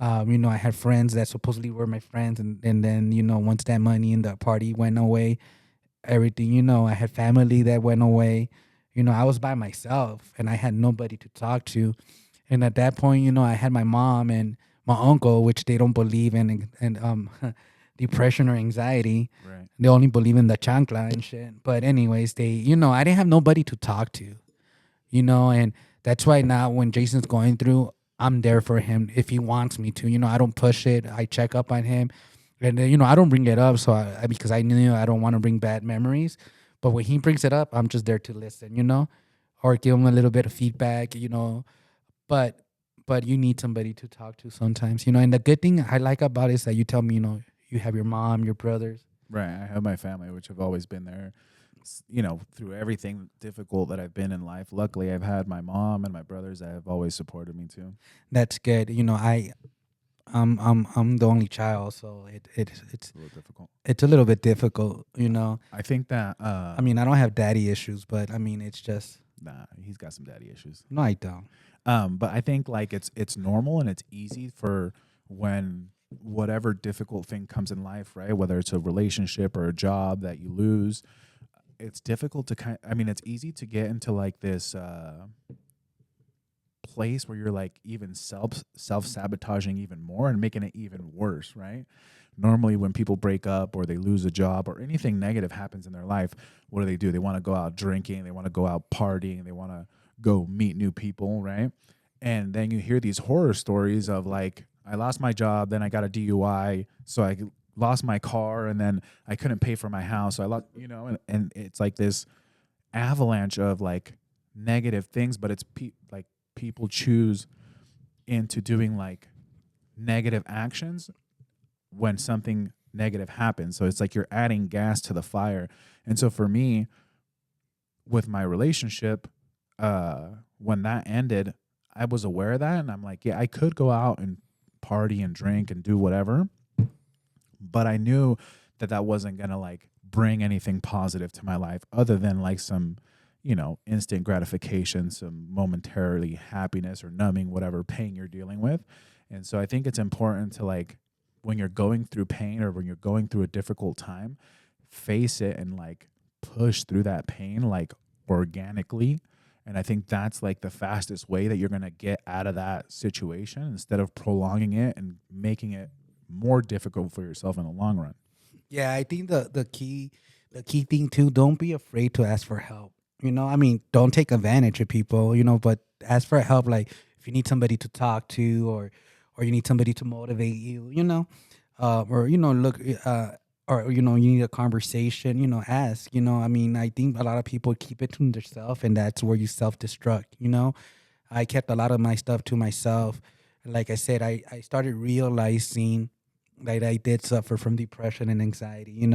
I had friends that supposedly were my friends, and then once that money in the party went away, everything. I had family that went away. I was by myself, and I had nobody to talk to. And at that point, I had my mom and my uncle, which they don't believe in, and depression or anxiety. Right. They only believe in the chancla and shit. But anyways, I didn't have nobody to talk to, and that's why now when Jason's going through, I'm there for him if he wants me to. I don't push it. I check up on him, and then, I don't bring it up because I knew I don't want to bring bad memories. But when he brings it up, I'm just there to listen, or give him a little bit of feedback, But you need somebody to talk to sometimes, And the good thing I like about it is that you tell me, you have your mom, your brothers. Right. I have my family, which have always been there, through everything difficult that I've been in life. Luckily, I've had my mom and my brothers that have always supported me too. That's good. I'm the only child, so It's a little difficult. it's a little bit difficult, I think that, I mean, I don't have daddy issues, but I mean, it's just nah, he's got some daddy issues. no, I don't. But I think like it's normal and it's easy for when whatever difficult thing comes in life, right? Whether it's a relationship or a job that you lose, it's difficult to it's easy to get into like this place where you're like even self-sabotaging even more and making it even worse, right? Normally when people break up or they lose a job or anything negative happens in their life, what do? They want to go out drinking, they want to go out partying, they want to go meet new people, right? And then you hear these horror stories of like, I lost my job, then I got a DUI, so I lost my car, and then I couldn't pay for my house, so I lost, and it's like this avalanche of like negative things, but it's like people choose into doing like negative actions when something negative happens. So it's like you're adding gas to the fire. And so for me, with my relationship, when that ended, I was aware of that, and I'm like, yeah, I could go out and party and drink and do whatever, but I knew that wasn't gonna like bring anything positive to my life other than like some instant gratification, some momentarily happiness or numbing whatever pain you're dealing with. And so I think it's important to like, when you're going through pain or when you're going through a difficult time, face it and like push through that pain like organically. And I think that's like the fastest way that you're going to get out of that situation instead of prolonging it and making it more difficult for yourself in the long run. Yeah, I think the key thing too, don't be afraid to ask for help. I mean, don't take advantage of people, but ask for help. Like if you need somebody to talk to, or you need somebody to motivate you, or look, or you need a conversation, ask. I mean, I think a lot of people keep it to themselves, and that's where you self-destruct. I kept a lot of my stuff to myself. Like I said, I started realizing that I did suffer from depression and anxiety.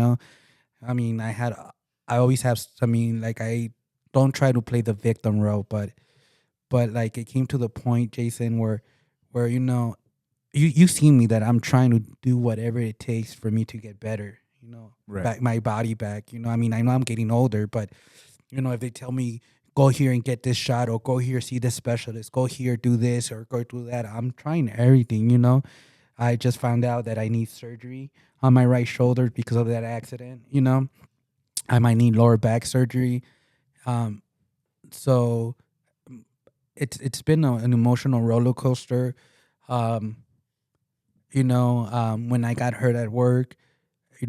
I mean, I always have. I mean, like I don't try to play the victim role, but like it came to the point, Jason, where you seen me that I'm trying to do whatever it takes for me to get better. Right. Back my body back. I mean, I know I'm getting older, but if they tell me go here and get this shot, or go here see this specialist, go here do this or go do that, I'm trying everything. I just found out that I need surgery on my right shoulder because of that accident. I might need lower back surgery. So it's been an emotional roller coaster. When I got hurt at work,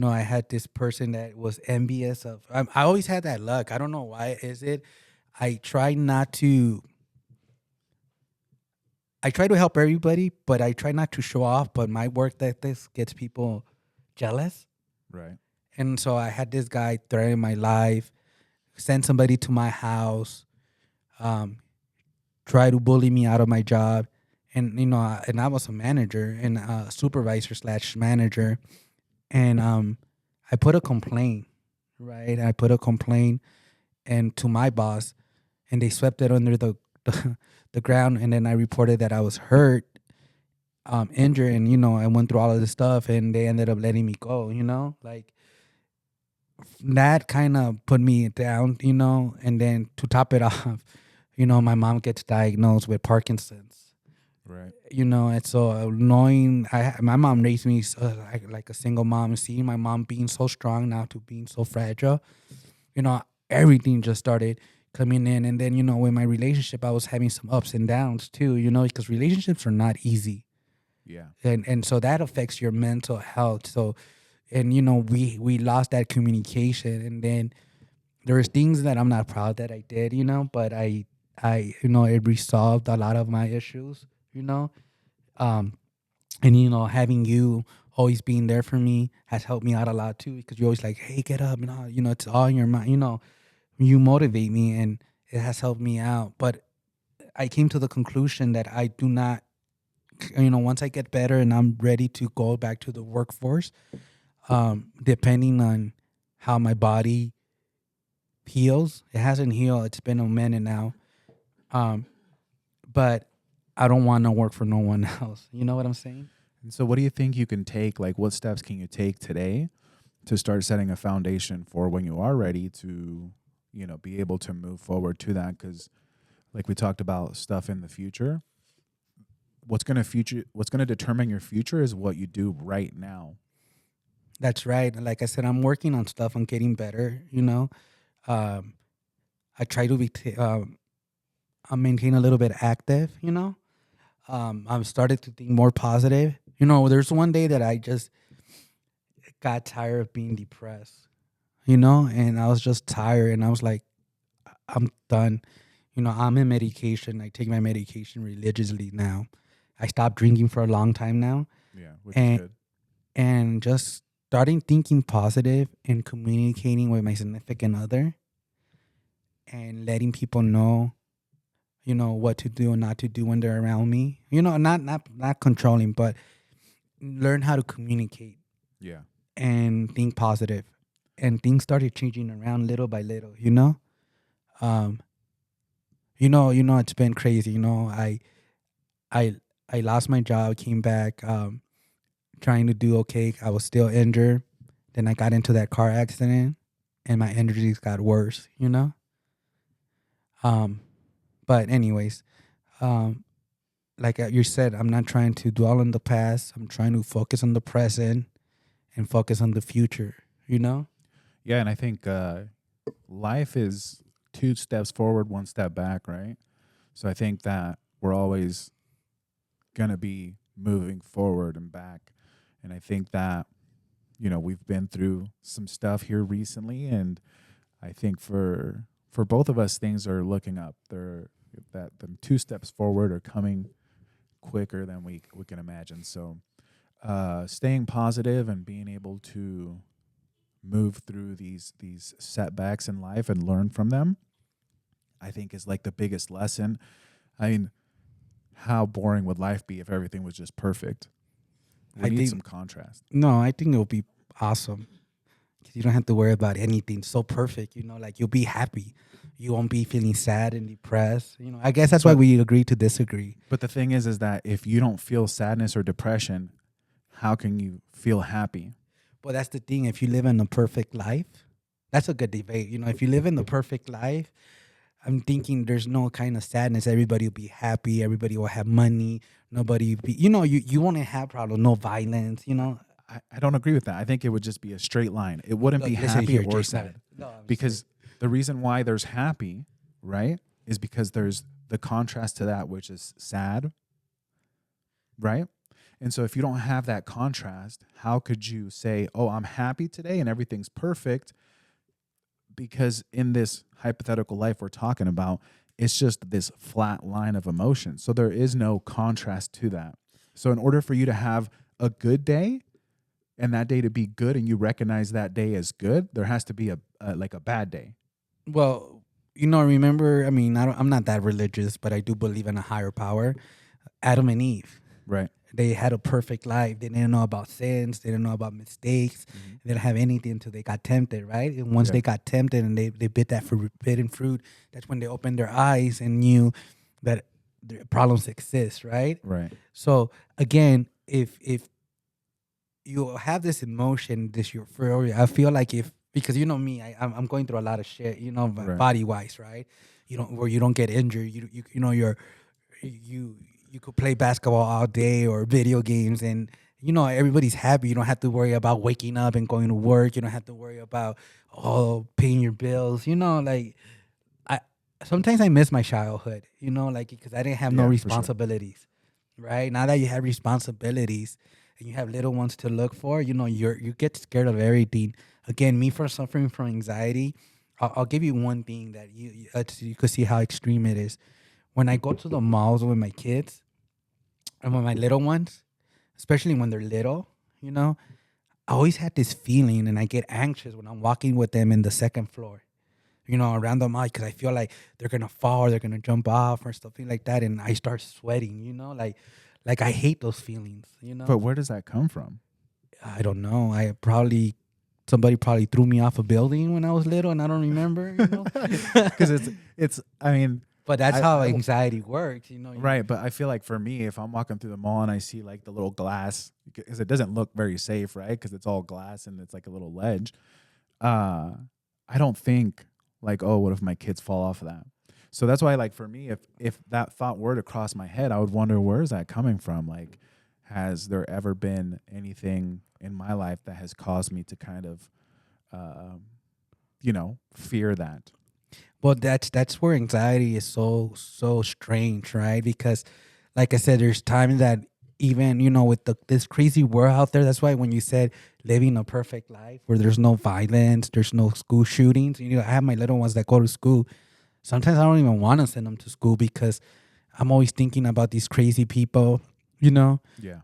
I had this person that was envious of. I always had that luck. I don't know why is it. I try not to. I try to help everybody, but I try not to show off. But my work ethic gets people jealous. Right. And so I had this guy threaten my life, send somebody to my house, try to bully me out of my job. and and I was a manager and a supervisor slash manager, and I put a complaint, right? I put a complaint and to my boss, and they swept it under the ground, and then I reported that I was hurt, injured, and I went through all of this stuff, and they ended up letting me go. Like that kind of put me down, and then to top it off, my mom gets diagnosed with Parkinson's. Right. And so knowing my mom raised me like a single mom, seeing my mom being so strong now to being so fragile, you know, everything just started coming in. And then, with my relationship, I was having some ups and downs too, because relationships are not easy. Yeah. And so that affects your mental health. So, and we lost that communication, and then there's things that I'm not proud that I did, but I it resolved a lot of my issues, um and having you always being there for me has helped me out a lot too, because you're always like, hey, get up, it's all in your mind, you motivate me, and it has helped me out. But I came to the conclusion that I do not, once I get better and I'm ready to go back to the workforce, depending on how my body heals. It hasn't healed. It's been a minute now. But I don't want to work for no one else. You know what I'm saying? And so what do you think you can take? Like, what steps can you take today to start setting a foundation for when you are ready to, be able to move forward to that? Because like we talked about stuff in the future, what's going to determine your future is what you do right now. That's right. Like I said, I'm working on stuff. I'm getting better. I try to I maintain a little bit active. I've started to think more positive. There's one day that I just got tired of being depressed. And I was just tired, and I was like, I'm done. I'm in medication. I take my medication religiously now. I stopped drinking for a long time now. Yeah, which and is good. and just starting thinking positive and communicating with my significant other, and letting people know, what to do and not to do when they're around me. Not controlling, but learn how to communicate Yeah. and think positive. And things started changing around little by little. Um, it's been crazy. I I lost my job, came back, trying to do okay. I was still injured. Then I got into that car accident, and my injuries got worse. Um, but anyways, um, like you said, I'm not trying to dwell on the past. I'm trying to focus on the present and focus on the future. Yeah, and I think life is 2 steps forward, 1 step back, right? So I think that we're always going to be moving forward and back. And I think that, we've been through some stuff here recently, and I think for both of us, things are looking up. They're that the 2 steps forward are coming quicker than we can imagine. So staying positive and being able to move through these setbacks in life and learn from them, I think is like the biggest lesson. I mean, how boring would life be if everything was just perfect? We need some contrast. No, I think it'll be awesome, because you don't have to worry about anything. So perfect, like you'll be happy. You won't be feeling sad and depressed. I guess that's why we agree to disagree. But the thing is that if you don't feel sadness or depression, how can you feel happy? Well, that's the thing. If you live in a perfect life, that's a good debate. If you live in the perfect life, I'm thinking there's no kind of sadness. Everybody will be happy. Everybody will have money. Nobody will be, you won't have problems. No violence. I don't agree with that. I think it would just be a straight line. It wouldn't be happy or sad. No, because the reason why there's happy, right, is because there's the contrast to that, which is sad, right? And so if you don't have that contrast, how could you say, oh, I'm happy today and everything's perfect? Because in this hypothetical life we're talking about, it's just this flat line of emotion. So there is no contrast to that. So in order for you to have a good day and that day to be good and you recognize that day as good, there has to be a bad day. Well, remember, I'm not that religious, but I do believe in a higher power. Adam and Eve. Right. They had a perfect life. They didn't know about sins. They didn't know about mistakes. They didn't have anything until they got tempted, right? And once Yeah. they got tempted and they bit that forbidden fruit, that's when they opened their eyes and knew that the problems exist, right? Right. So again, if you have this emotion, this euphoria, I feel like if because you know me, I'm going through a lot of shit, you know, Right. body wise, right? You don't where you don't get injured. You know you could play basketball all day or video games and you know everybody's happy. You don't have to worry about waking up and going to work. You don't have to worry about paying your bills. You know, like I sometimes I miss my childhood. You know, like because I didn't have no Yeah, for sure. responsibilities. Right now that you have responsibilities and you have little ones to look for, you know, you get scared of everything. Again, me for suffering from anxiety, I'll give you one thing that you could see how extreme it is. When I go to the malls with my kids and with my little ones, especially when they're little, you know, I always had this feeling and I get anxious when I'm walking with them in the second floor, you know, around the mall because I feel like they're gonna fall or they're gonna jump off or something like that, and I start sweating, you know, like I hate those feelings, you know. But where does that come from? I don't know. Somebody probably threw me off a building when I was little and I don't remember, you know. Because it's. I mean, But that's I- how I- anxiety works, you know. right. But I feel like for me, if I'm walking through the mall and I see like the little glass, because it doesn't look very safe, right? Because it's all glass and it's like a little ledge. I don't think like, oh, what if my kids fall off of that? So that's why, like, for me, if that thought were to cross my head, I would wonder, where is that coming from? Like, has there ever been anything in my life that has caused me to kind of, fear that? Well, that's where anxiety is so strange, right? Because, like I said, there's times that even you know with this crazy world out there. That's why when you said living a perfect life where there's no violence, there's no school shootings. You know, I have my little ones that go to school. Sometimes I don't even want to send them to school because I'm always thinking about these crazy people. You know, Yeah.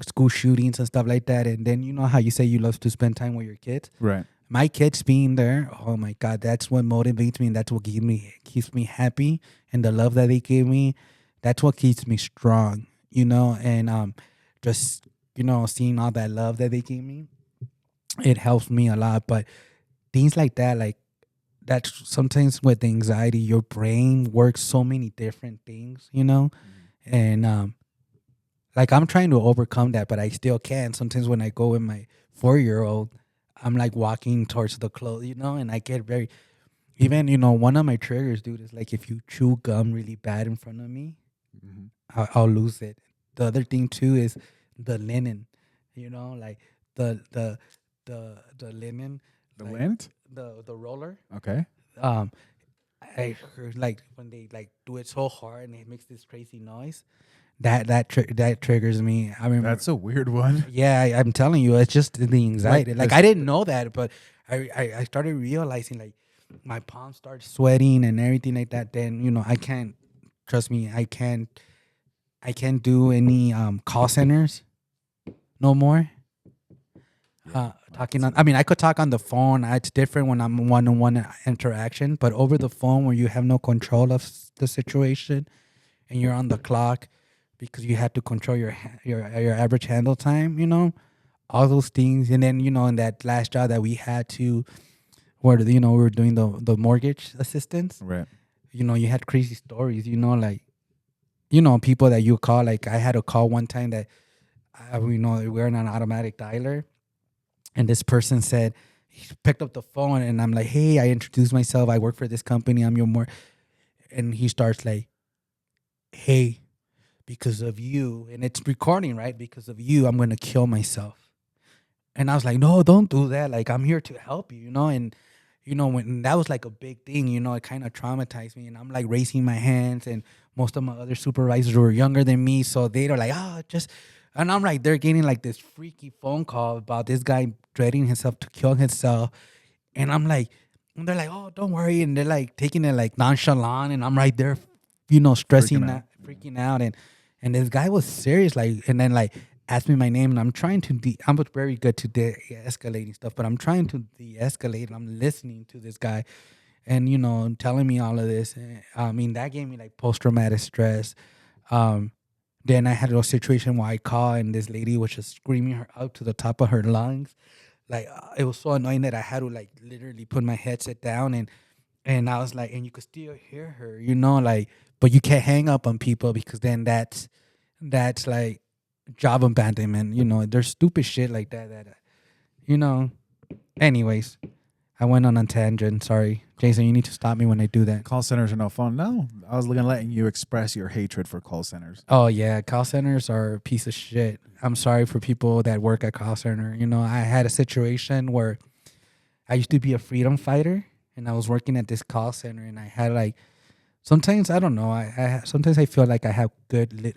school shootings and stuff like that. And then you know how you say you love to spend time with your kids. Right. My kids being there, oh my God, that's what motivates me and that's what keeps me happy. And the love that they give me, that's what keeps me strong, you know, and just, you know, seeing all that love that they give me, it helps me a lot. But things like that, like that's sometimes with anxiety, your brain works so many different things, you know, and like I'm trying to overcome that, but I still can't. Sometimes when I go with my 4-year-old, I'm like walking towards the clothes, you know, and I get very even, you know, one of my triggers, dude, is like if you chew gum really bad in front of me, Mhm. I'll lose it. The other thing too is the linen, you know, like the linen, The like, lint? the roller. Okay. Um, I heard like when they like do it so hard and it makes this crazy noise. That triggers me. I mean, That's a weird one. yeah, I'm telling you, it's just the anxiety. Like this- I didn't know that, but I started realizing like my palms start sweating and everything like that. Then you know I can't trust me. I can't do any call centers no more. Talking on, I mean, I could talk on the phone. It's different when I'm one-on-one interaction, but over the phone where you have no control of the situation and you're on the clock because you have to control your average handle time. You know, all those things, and then you know, in that last job that we had to, where you know we were doing the mortgage assistance. Right. You know, you had crazy stories. You know, like you know people that you call. Like I had a call one time that we know we're on an automatic dialer. And this person said, he picked up the phone and I'm like, hey, I introduced myself. I work for this company. I'm your more. And he starts like, hey, because of you, and it's recording, right? Because of you, I'm going to kill myself. And I was like, no, don't do that. Like, I'm here to help you, you know? And, you know, when that was like a big thing, you know, it kind of traumatized me. And I'm like raising my hands. And most of my other supervisors were younger than me. So they were like, just. And I'm like, they're getting like this freaky phone call about this guy dreading himself to kill himself. And I'm like, and they're like, oh, don't worry. And they're like taking it like nonchalant. And I'm right there, you know, freaking out. And this guy was serious. Like, and then like asked me my name. And I'm trying to, I'm very good to de-escalating stuff, but I'm trying to de-escalate. And I'm listening to this guy and, you know, telling me all of this. I mean, that gave me like post-traumatic stress. Then I had a situation where I called and this lady was just screaming her out to the top of her lungs. Like it was so annoying that I had to like literally put my headset down and I was like, and you could still hear her, like, but you can't hang up on people because then that's like job abandonment. There's stupid shit like that. You know. Anyways, I went on a tangent. Sorry, Jason. You need to stop me when I do that. Call centers are no fun. No, I was looking letting you express your hatred for call centers. Oh yeah, call centers are a piece of shit. I'm sorry for people that work at call center. I had a situation where I used to be a freedom fighter, and I was working at this call center, and I had like sometimes I don't know. Sometimes I feel like I have good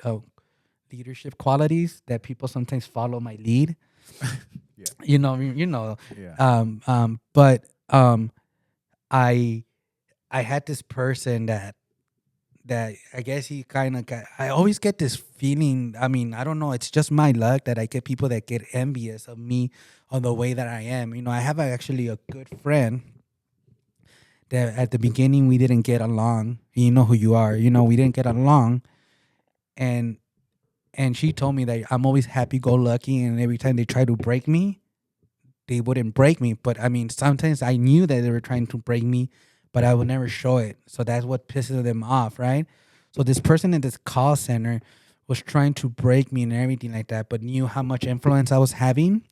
leadership qualities that people sometimes follow my lead. Yeah. Yeah. Yeah. But I I had this person that I guess he kind of got. I always get this feeling. I mean, I don't know. It's just my luck that I get people that get envious of me on the way that I am. I have actually a good friend that at the beginning we didn't get along. You know who you are. We didn't get along, and she told me that I'm always happy go lucky, and every time they try to break me, they wouldn't break me. But I mean, sometimes I knew that they were trying to break me, but I would never show it. So that's what pisses them off, right? So this person in this call center was trying to break me and everything like that, but knew how much influence I was having.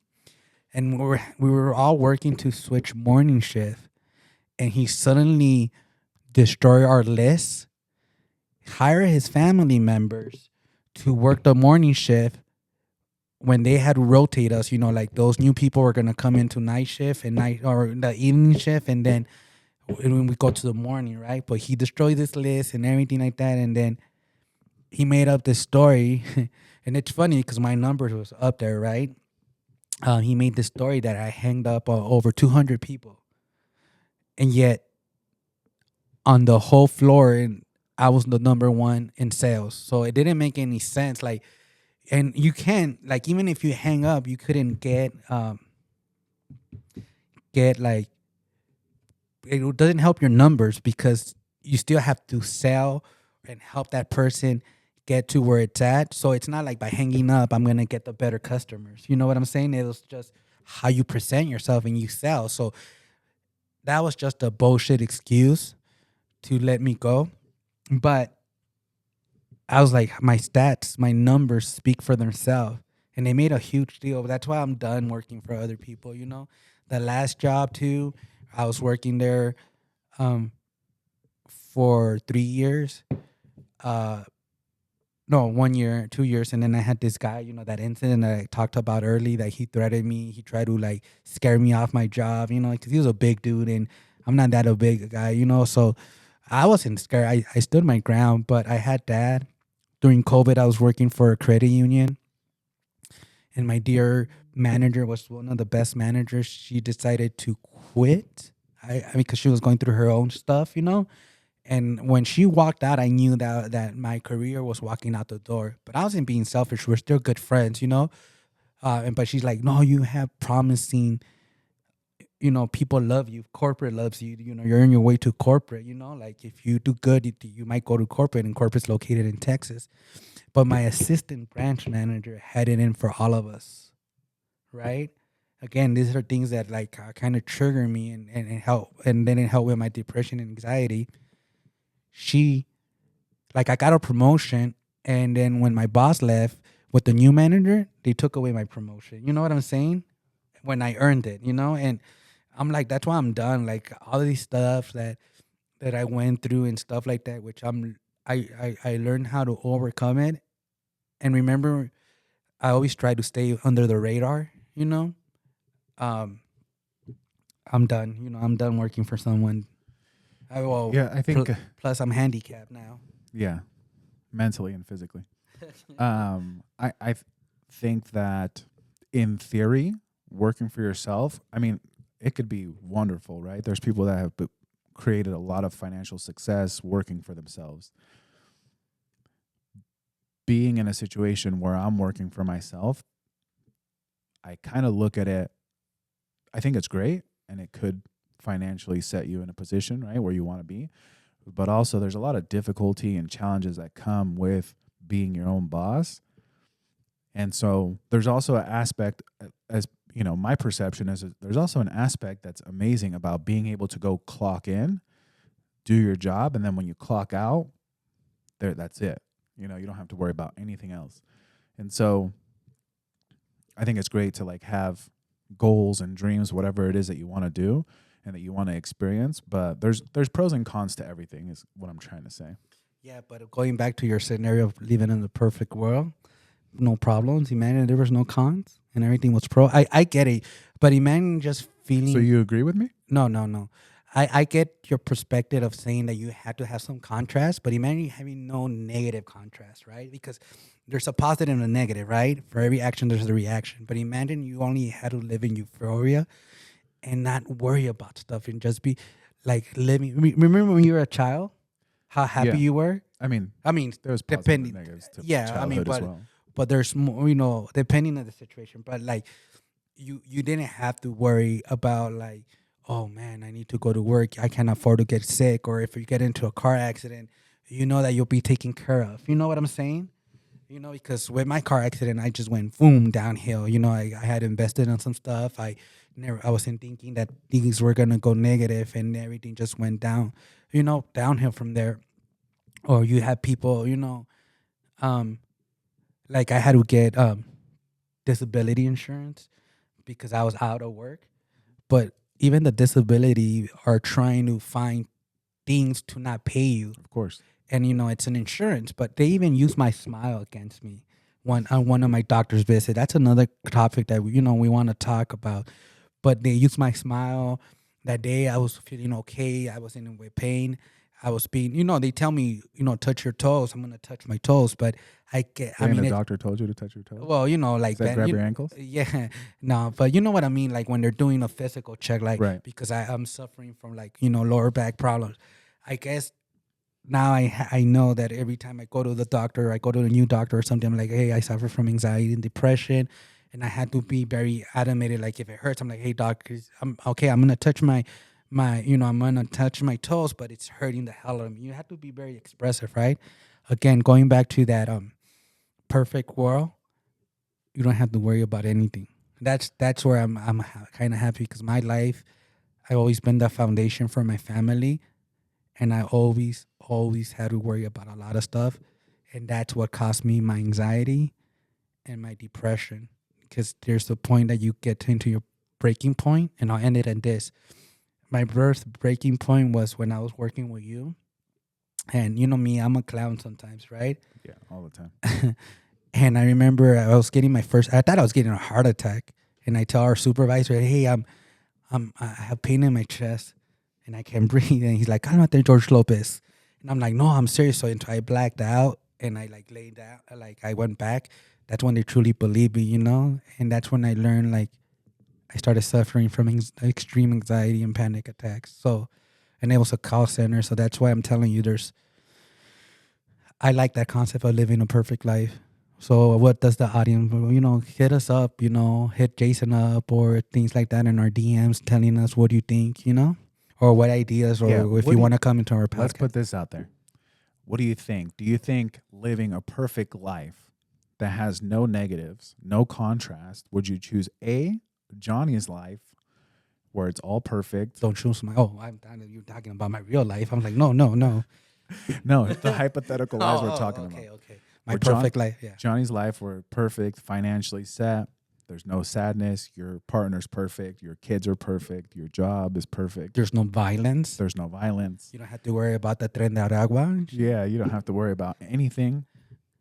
And we were all working to switch morning shift. And he suddenly destroyed our list, hire his family members to work the morning shift when they had to rotate us, like those new people were gonna come into night shift and night or the evening shift, and then when we go to the morning, right? But he destroyed this list and everything like that, and then he made up this story, and it's funny because my numbers was up there, right? He made this story that I hanged up over 200 people, and yet on the whole floor, and I was the number one in sales, so it didn't make any sense, like. And you can't, like, even if you hang up, you couldn't get like, it doesn't help your numbers because you still have to sell and help that person get to where it's at. So it's not like by hanging up I'm gonna get the better customers. You know what I'm saying? It was just how you present yourself and you sell. So that was just a bullshit excuse to let me go. But I was like, my stats, my numbers speak for themselves. And they made a huge deal. That's why I'm done working for other people. The last job too, I was working there um, for 3 years. No, 1 year, 2 years. And then I had this guy, that incident that I talked about early, that he threatened me. He tried to like scare me off my job, because he was a big dude and I'm not that a big guy. So I wasn't scared. I stood my ground, but I had that. During COVID, I was working for a credit union, and my dear manager was one of the best managers. She decided to quit. I mean, because she was going through her own stuff. And when she walked out, I knew that my career was walking out the door. But I wasn't being selfish. We're still good friends. But she's like, no, you have promising. People love you. Corporate loves you. You're on your way to corporate. Like if you do good, you might go to corporate, and corporate's located in Texas. But my assistant branch manager had it in for all of us, right? Again, these are things that like kind of trigger me and help, and then it helped with my depression and anxiety. She, like, I got a promotion, and then when my boss left with the new manager, they took away my promotion. You know what I'm saying? When I earned it, and I'm like, that's why I'm done. Like all of these stuff that I went through and stuff like that, which I learned how to overcome it. And remember, I always try to stay under the radar. Um, I'm done. I'm done working for someone. Yeah, I think. Plus, I'm handicapped now. Yeah, mentally and physically. I think that in theory, working for yourself, I mean, it could be wonderful, right? There's people that have created a lot of financial success working for themselves. Being in a situation where I'm working for myself, I kind of look at it, I think it's great, and it could financially set you in a position, right, where you want to be. But also there's a lot of difficulty and challenges that come with being your own boss. And so there's also an aspect, as you know, my perception is there's also an aspect that's amazing about being able to go clock in, do your job, and then when you clock out, that's it. You know, you don't have to worry about anything else. And so I think it's great to like have goals and dreams, whatever it is that you want to do and that you want to experience. But there's pros and cons to everything is what I'm trying to say. Yeah, but going back to your scenario of living in the perfect world, no problems. Imagine there was no cons and everything was pro. I get it, but imagine just feeling. So you agree with me? No. I get your perspective of saying that you had to have some contrast, but imagine having no negative contrast, right? Because there's a positive and a negative, right? For every action, there's a reaction. But imagine you only had to live in euphoria and not worry about stuff and just be like living. Remember when you were a child, how happy Yeah. you were? I mean, I mean, there's positive depending. and negatives to Yeah, I mean, childhood as well. but there's more, depending on the situation. But like, you didn't have to worry about like, oh man, I need to go to work. I can't afford to get sick, or if you get into a car accident, you know that you'll be taken care of. You know what I'm saying? Because with my car accident, I just went boom downhill. I had invested in some stuff. I wasn't thinking that things were gonna go negative, and everything just went down. Downhill from there. Or you have people, um, like I had to get disability insurance because I was out of work. But even the disability are trying to find things to not pay you. Of course. And it's an insurance, but they even use my smile against me on one of my doctor's visits. That's another topic that we want to talk about. But they used my smile. That day I was feeling okay. I wasn't in pain. I was being, they tell me, touch your toes. I'm gonna touch my toes, but The doctor told you to touch your toes. well, like Does that grab your ankles? Yeah, no, but you know what I mean. Like when they're doing a physical check, like Right. because I'm suffering from like lower back problems. I guess now I know that every time I go to the doctor, I go to a new doctor or something, I'm like, hey, I suffer from anxiety and depression, and I had to be very adamant. Like if it hurts, I'm like, hey, doc, I'm okay. I'm gonna touch my I'm gonna touch my toes, but it's hurting the hell out of me. You have to be very expressive, right? Again, going back to that perfect world, you don't have to worry about anything. That's where I'm kind of happy because my life, I've always been the foundation for my family, and I always had to worry about a lot of stuff, and that's what caused me my anxiety and my depression. Because there's the point that you get into your breaking point, and I'll end it in this. My birth breaking point was when I was working with you, and you know me, I'm a clown sometimes, right? Yeah, all the time. And I remember I was getting I thought I was getting a heart attack, and I tell our supervisor, hey, I have pain in my chest and I can't breathe. And he's like, "Cálmate, George Lopez." And I'm like, "No, I'm serious." So I blacked out and I like laid down, like I went back. That's when they truly believed me, And that's when I learned, like, I started suffering from extreme anxiety and panic attacks. So, and it was a call center. So that's why I'm telling you, I like that concept of living a perfect life. So what does the audience, hit us up, hit Jason up or things like that in our DMs telling us what do you think, or what ideas, or if you want to come into our podcast. Let's put this out there. What do you think? Do you think living a perfect life that has no negatives, no contrast, would you choose A, Johnny's life, where it's all perfect? Don't choose my, I'm you're talking about my real life. I'm like, no. No, it's the hypothetical lives we're talking about. Okay. My perfect life, yeah. Johnny's life, where perfect, financially set, there's no sadness, your partner's perfect, your kids are perfect, your job is perfect. There's no violence. There's no violence. You don't have to worry about the Tren de Aragua. Yeah, you don't have to worry about anything.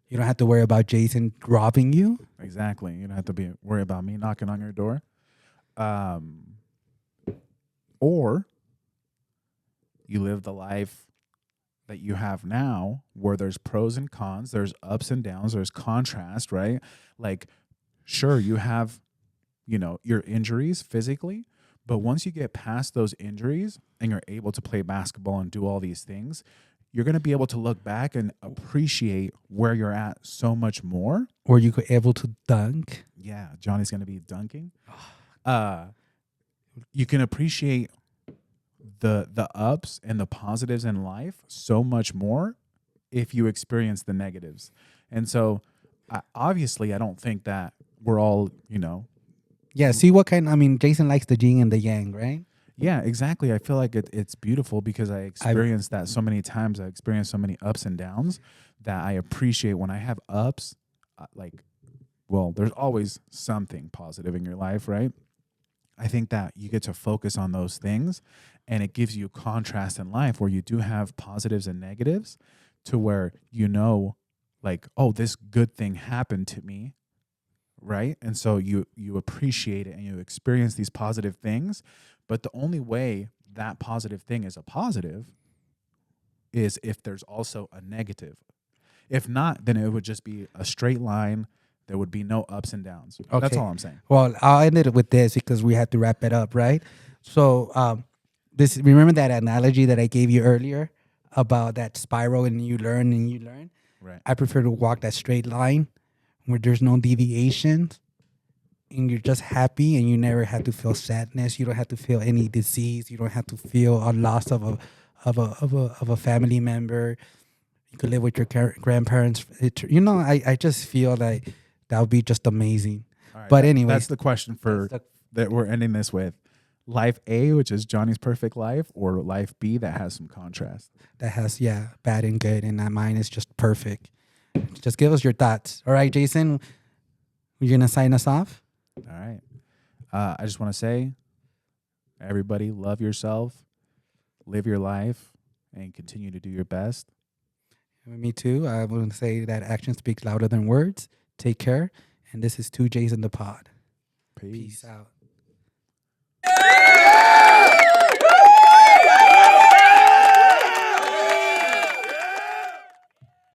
You don't have to worry about Jason robbing you. Exactly. You don't have to worry about me knocking on your door. Or you live the life that you have now, where there's pros and cons, there's ups and downs, there's contrast, right? Like, sure, you have, your injuries physically, but once you get past those injuries and you're able to play basketball and do all these things, you're going to be able to look back and appreciate where you're at so much more. Or you could able to dunk. Yeah, Johnny's going to be dunking. You can appreciate the ups and the positives in life so much more if you experience the negatives. And so, obviously, I don't think that we're all, Yeah. See what kind? I mean, Jason likes the yin and the yang, right? yeah, exactly. I feel like it's beautiful because I experienced that so many times. I experienced so many ups and downs that I appreciate when I have ups. Well, there's always something positive in your life, right? I think that you get to focus on those things and it gives you contrast in life where you do have positives and negatives to where like, oh, this good thing happened to me, right? And so you appreciate it and you experience these positive things, but the only way that positive thing is a positive is if there's also a negative. If not, then it would just be a straight line. There would be no ups and downs. That's Okay. all I'm saying. Well, I'll end it with this because we have to wrap it up, right? So, this remember that analogy that I gave you earlier about that spiral and you learn and you learn. Right. I prefer to walk that straight line where there's no deviations and you're just happy and you never have to feel sadness. You don't have to feel any disease. You don't have to feel a loss of a family member. You could live with your grandparents. I just feel like that would be just amazing. All right, But anyways, that's the question that we're ending this with. Life A, which is Johnny's perfect life, or life B that has some contrast. that has bad and good, and that mine is just perfect. Just give us your thoughts. All right, Jason, you're gonna sign us off. All right. I just want to say, everybody, love yourself, live your life, and continue to do your best. Me too. I want to say that action speaks louder than words. Take care, and this is 2 J's in the pod. Peace out.